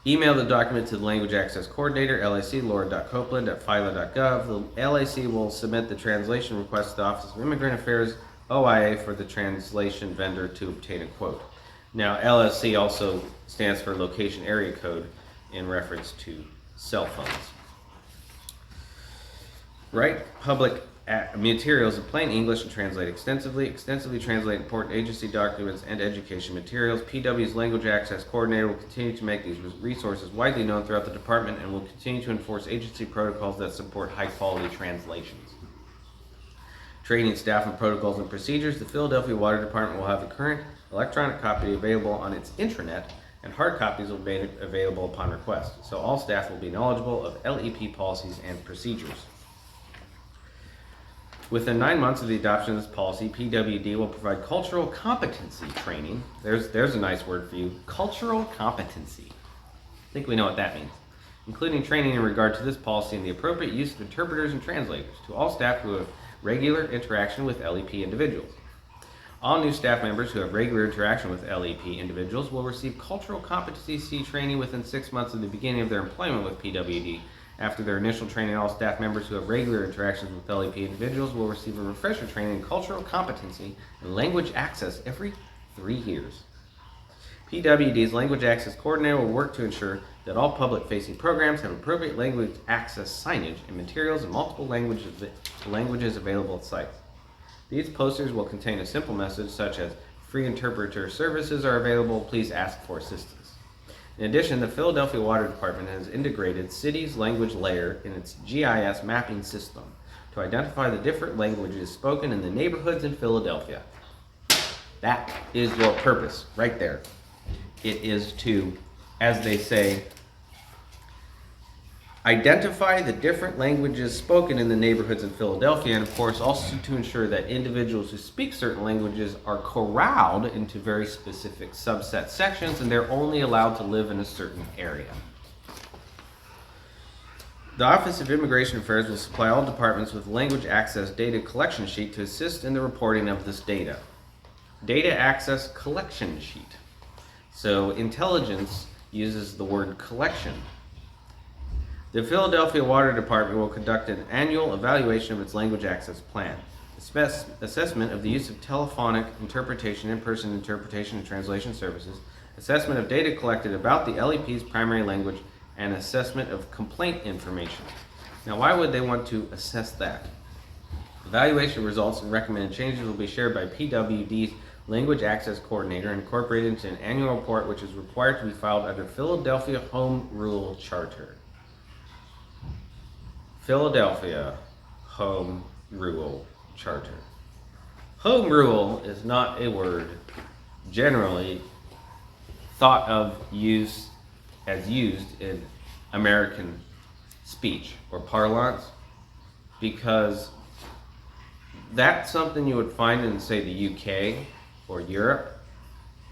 Email the document to the Language Access Coordinator, LAC, laura.copeland@phila.gov. The LAC will submit the translation request to the Office of Immigrant Affairs, OIA, for the translation vendor to obtain a quote. Now, LSC also stands for location area code in reference to cell phones. Write public materials in plain English and translate extensively. Extensively translate important agency documents and education materials. PW's Language Access Coordinator will continue to make these resources widely known throughout the department and will continue to enforce agency protocols that support high-quality translations. Training staff and protocols and procedures. The Philadelphia Water Department will have the current electronic copy available on its intranet, and hard copies will be made available upon request. So all staff will be knowledgeable of LEP policies and procedures. Within 9 months of the adoption of this policy, PWD will provide cultural competency training. There's a nice word for you, cultural competency. I think we know what that means. Including training in regard to this policy and the appropriate use of interpreters and translators to all staff who have regular interaction with LEP individuals. All new staff members who have regular interaction with LEP individuals will receive cultural competency training within 6 months of the beginning of their employment with PWD. After their initial training, all staff members who have regular interactions with LEP individuals will receive a refresher training in cultural competency and language access every 3 years. PWD's Language Access Coordinator will work to ensure that all public-facing programs have appropriate language access signage and materials in multiple languages available at sites. These posters will contain a simple message such as, "Free interpreter services are available, please ask for assistance." In addition, the Philadelphia Water Department has integrated city's language layer in its GIS mapping system to identify the different languages spoken in the neighborhoods in Philadelphia. That is your purpose right there. It is to, as they say, identify the different languages spoken in the neighborhoods in Philadelphia, and of course also to ensure that individuals who speak certain languages are corralled into very specific subset sections and they're only allowed to live in a certain area. The Office of Immigration Affairs will supply all departments with language access data collection sheet to assist in the reporting of this data. Data access collection sheet. So intelligence uses the word collection. The Philadelphia Water Department will conduct an annual evaluation of its language access plan, assessment of the use of telephonic interpretation, in-person interpretation and translation services, assessment of data collected about the LEP's primary language, and assessment of complaint information. Now, why would they want to assess that? Evaluation results and recommended changes will be shared by PWD's Language Access Coordinator and incorporated into an annual report which is required to be filed under Philadelphia Home Rule Charter. Philadelphia Home Rule Charter. Home rule is not a word generally thought of used in American speech or parlance, because that's something you would find in, say, the UK or Europe.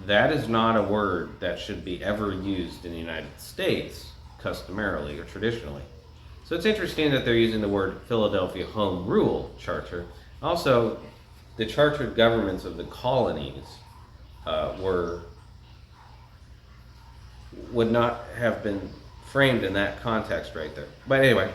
That is not a word that should be ever used in the United States customarily or traditionally. So it's interesting that they're using the word Philadelphia Home Rule Charter. Also, the chartered governments of the colonies would not have been framed in that context right there. But anyway,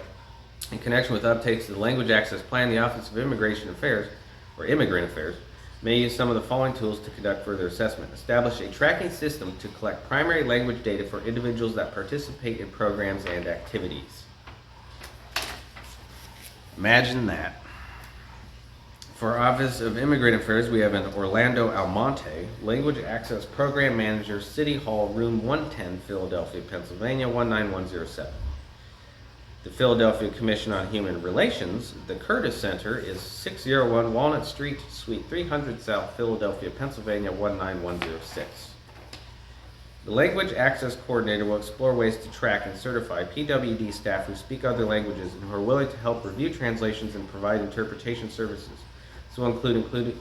in connection with updates to the Language Access Plan, the Office of Immigration Affairs, or Immigrant Affairs, may use some of the following tools to conduct further assessment. Establish a tracking system to collect primary language data for individuals that participate in programs and activities. Imagine that. For our Office of Immigrant Affairs, we have an Orlando Almonte, Language Access Program Manager, City Hall, Room 110, Philadelphia, Pennsylvania, 19107. The Philadelphia Commission on Human Relations, the Curtis Center, is 601 Walnut Street, Suite 300 South, Philadelphia, Pennsylvania, 19106. The Language Access Coordinator will explore ways to track and certify PWD staff who speak other languages and who are willing to help review translations and provide interpretation services. This will include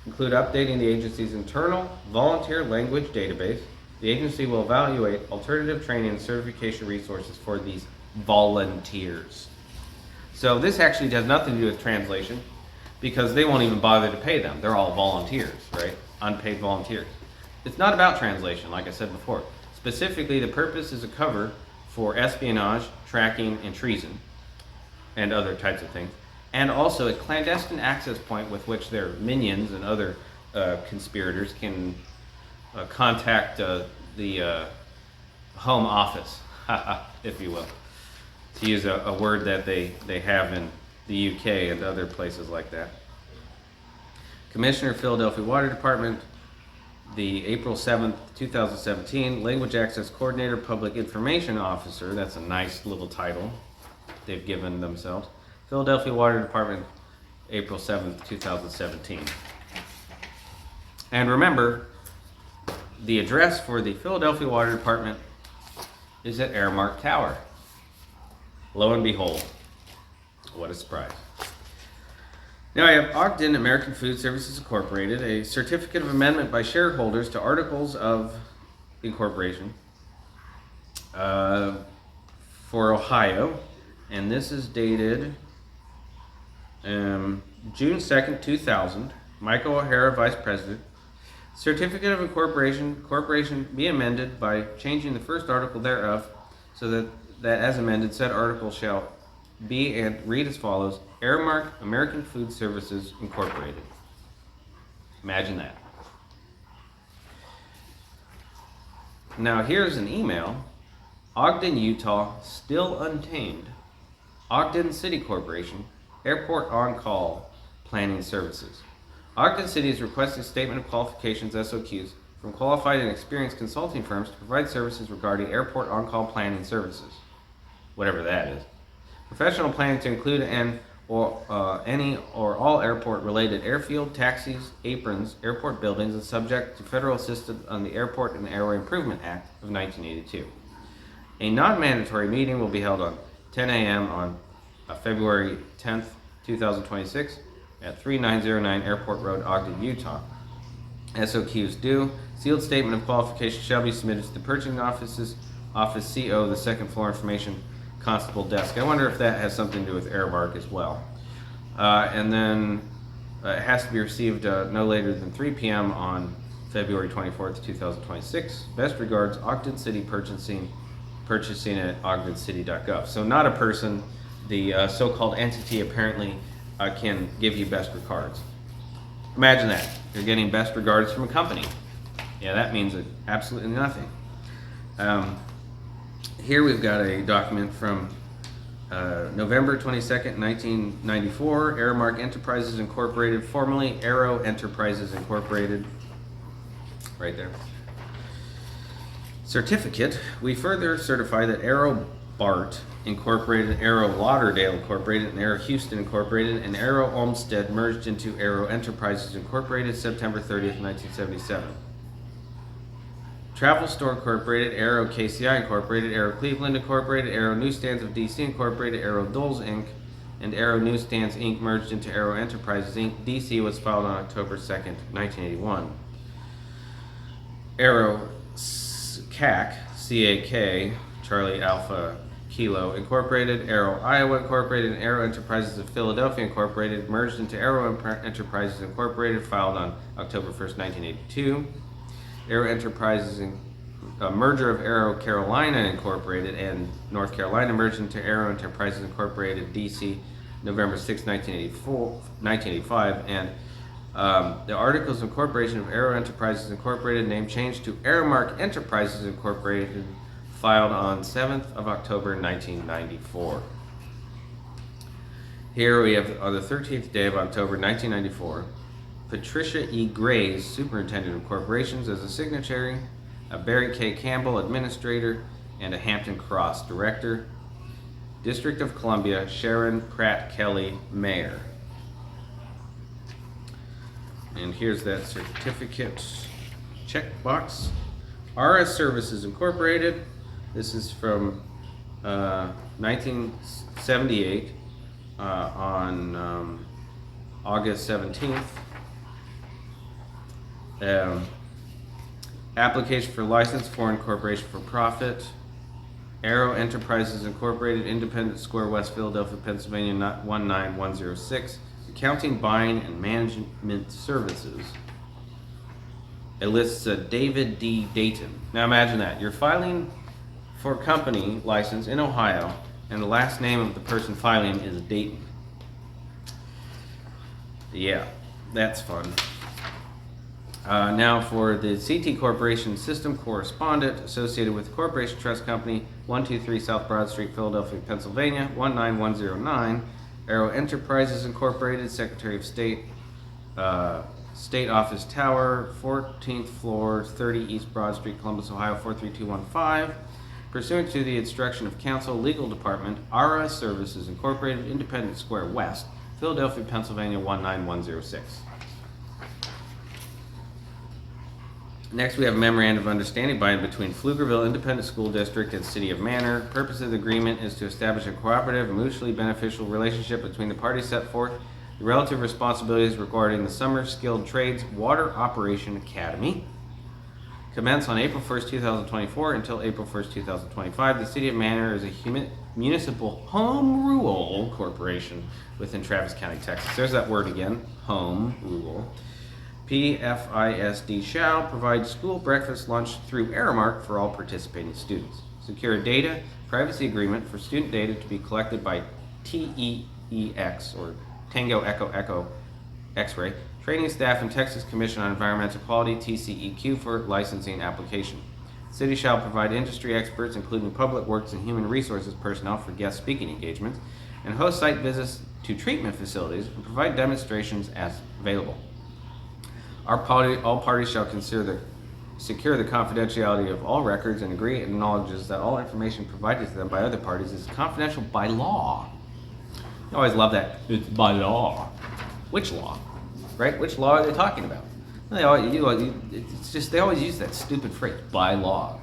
updating the agency's internal volunteer language database. The agency will evaluate alternative training and certification resources for these volunteers. So this actually has nothing to do with translation, because they won't even bother to pay them. They're all volunteers, right? Unpaid volunteers. It's not about translation, like I said before. Specifically, the purpose is a cover for espionage, tracking, and treason, and other types of things. And also a clandestine access point with which their minions and other conspirators can contact the home office, if you will, to use a word that they have in the UK and other places like that. Commissioner, Philadelphia Water Department, the April 7th, 2017, Language Access Coordinator, Public Information Officer, that's a nice little title they've given themselves, Philadelphia Water Department, April 7th, 2017. And remember, the address for the Philadelphia Water Department is at Aramark Tower. Lo and behold, what a surprise. Now I have Ogden American Food Services Incorporated, a certificate of amendment by shareholders to Articles of Incorporation for Ohio, and this is dated June 2nd, 2000. Michael O'Hara, Vice President. Certificate of Incorporation be amended by changing the first article thereof, so that as amended, said article shall be and read as follows: Aramark American Food Services Incorporated. Imagine that. Now here's an email. Ogden, Utah, still untamed. Ogden City Corporation, Airport On-Call Planning Services. Ogden City is requesting a statement of qualifications, SOQs, from qualified and experienced consulting firms to provide services regarding airport on-call planning services, whatever that is. Professional planning to include any or all airport-related airfield, taxis, aprons, airport buildings, and subject to federal assistance on the Airport and Airway Improvement Act of 1982. A non-mandatory meeting will be held on 10 a.m. on February 10th, 2026 at 3909 Airport Road, Ogden, Utah. SOQs due. Sealed statement of qualification shall be submitted to the purchasing office CO, the second floor information constable desk. I wonder if that has something to do with Aramark as well. And then it has to be received no later than 3 p.m. on February 24th, 2026. Best regards, Ogden City Purchasing at ogdencity.gov. So not a person, the so-called entity apparently can give you best regards. Imagine that. You're getting best regards from a company. Yeah, that means absolutely nothing. Here we've got a document from November 22nd, 1994, Aramark Enterprises Incorporated, formerly Aero Enterprises Incorporated. Right there. Certificate. We further certify that Aero Bart Incorporated, Aero Lauderdale Incorporated, and Aero Houston Incorporated, and Aero Olmsted merged into Aero Enterprises Incorporated September 30th, 1977. Travel Store Incorporated, Aero KCI Incorporated, Aero Cleveland Incorporated, Aero Newsstands of DC Incorporated, Aero Doles Inc., and Aero Newsstands Inc. merged into Aero Enterprises Inc. DC was filed on October 2nd, 1981. Aero CAC, C-A-K, Charlie Alpha Kilo Incorporated, Aero Iowa Incorporated, and Aero Enterprises of Philadelphia Incorporated merged into Aero Enterprises Incorporated, filed on October 1st, 1982. Aero Enterprises, a merger of Aero Carolina Incorporated and North Carolina merged into Aero Enterprises Incorporated, DC, November 6, 1985, and the Articles of Incorporation of Aero Enterprises Incorporated, name changed to Aramark Enterprises Incorporated, filed on 7th of October, 1994. Here we have, on the 13th day of October, 1994, Patricia E. Grays, Superintendent of Corporations, as a signatory, a Barry K. Campbell, Administrator, and a Hampton Cross, Director. District of Columbia, Sharon Pratt Kelly, Mayor. And here's that certificate checkbox. RS Services Incorporated. This is from 1978 on August 17th. Application for license, foreign corporation for profit. Aero Enterprises Incorporated, Independence Square, West Philadelphia, Pennsylvania, 19106. Accounting, buying, and management services. It lists David D. Dayton. Now imagine that. You're filing for a company license in Ohio, and the last name of the person filing is Dayton. Yeah, that's fun. Now for the CT Corporation System Correspondent associated with the Corporation Trust Company, 123 South Broad Street, Philadelphia, Pennsylvania, 19109. Arrow Enterprises Incorporated, Secretary of State, State Office Tower, 14th floor, 30 East Broad Street, Columbus, Ohio, 43215. Pursuant to the instruction of Counsel, Legal Department, ARA Services Incorporated, Independence Square West, Philadelphia, Pennsylvania, 19106. Next, we have a memorandum of understanding by and between Pflugerville Independent School District and City of Manor. Purpose of the agreement is to establish a cooperative, mutually beneficial relationship between the parties, set forth the relative responsibilities regarding the Summer Skilled Trades Water Operation Academy. Commence on April 1st, 2024 until April 1st, 2025. The City of Manor is a municipal home rule corporation within Travis County, Texas. There's that word again, home rule. PFISD shall provide school breakfast lunch through Aramark for all participating students. Secure a data privacy agreement for student data to be collected by TEEX, or Tango Echo Echo X-Ray, training staff and Texas Commission on Environmental Quality, TCEQ, for licensing application. The city shall provide industry experts, including public works and human resources personnel, for guest speaking engagements, and host site visits to treatment facilities and provide demonstrations as available. All parties shall secure the confidentiality of all records and agree and acknowledges that all information provided to them by other parties is confidential by law. I always love that. It's by law. Which law? Right? Which law are they talking about? They always use that stupid phrase, by law.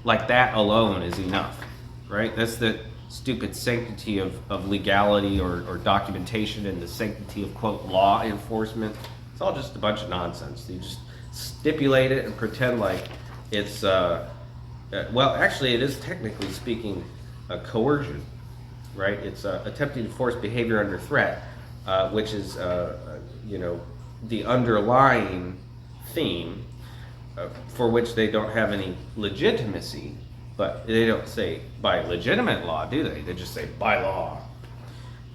Like that alone is enough, right? That's the stupid sanctity of legality or documentation and the sanctity of, quote, law enforcement. It's all just a bunch of nonsense. You just stipulate it and pretend like it's, well, actually it is technically speaking a coercion, right? It's attempting to force behavior under threat, which is, the underlying theme for which they don't have any legitimacy, but they don't say by legitimate law, do they? They just say by law.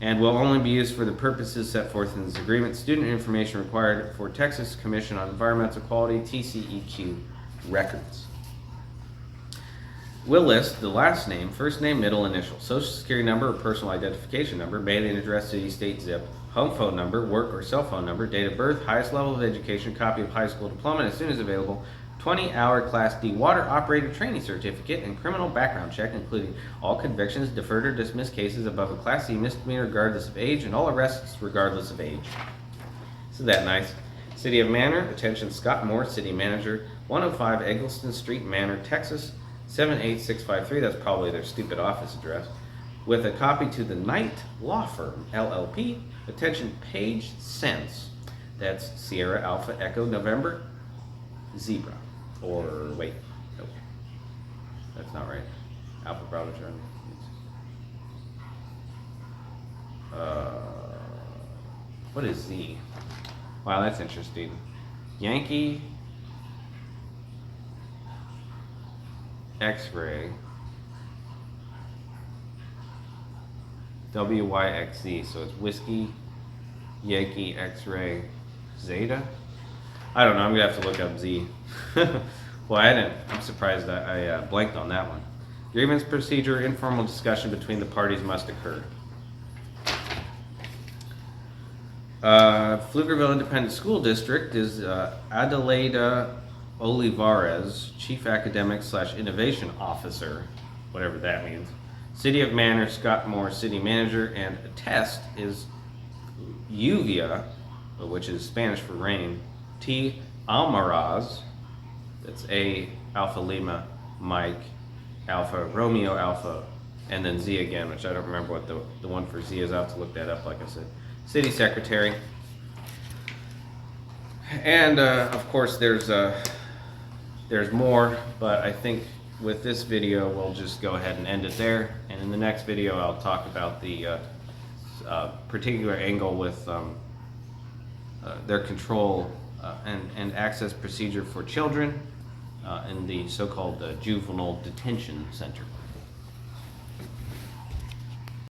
And will only be used for the purposes set forth in this agreement. Student information required for Texas Commission on Environmental Quality, TCEQ, records. Will list the last name, first name, middle initial, social security number or personal identification number, mailing address, city, state, zip, home phone number, work or cell phone number, date of birth, highest level of education, copy of high school diploma as soon as available, 20-hour Class D water operator training certificate, and criminal background check, including all convictions, deferred or dismissed cases above a Class C misdemeanor regardless of age, and all arrests regardless of age. Isn't that nice? City of Manor, attention Scott Moore, City Manager, 105 Eggleston Street, Manor, Texas, 78653. That's probably their stupid office address. With a copy to the Knight Law Firm, LLP. Attention Page Sense. That's Sierra Alpha Echo November Zebra. Or wait, nope, that's not right. Alpha Bravo Charlie. What is Z? Wow, that's interesting. Yankee X-ray WYXZ. So it's Whiskey Yankee X-ray Zeta. I don't know. I'm gonna have to look up Z. Well, I'm surprised that I blanked on that one. Grievance procedure, informal discussion between the parties must occur. Pflugerville Independent School District is Adelaida Olivares, Chief Academic / Innovation Officer, whatever that means. City of Manor, Scott Moore, City Manager, and attest is Lluvia, which is Spanish for rain, T. Almaraz, that's A, Alpha Lima, Mike, Alpha, Romeo, Alpha, and then Z again, which I don't remember what the one for Z is. I'll have to look that up, like I said. City Secretary. And, of course, there's more, but I think with this video, we'll just go ahead and end it there. And in the next video, I'll talk about the particular angle with their control and access procedure for children in the so-called juvenile detention center.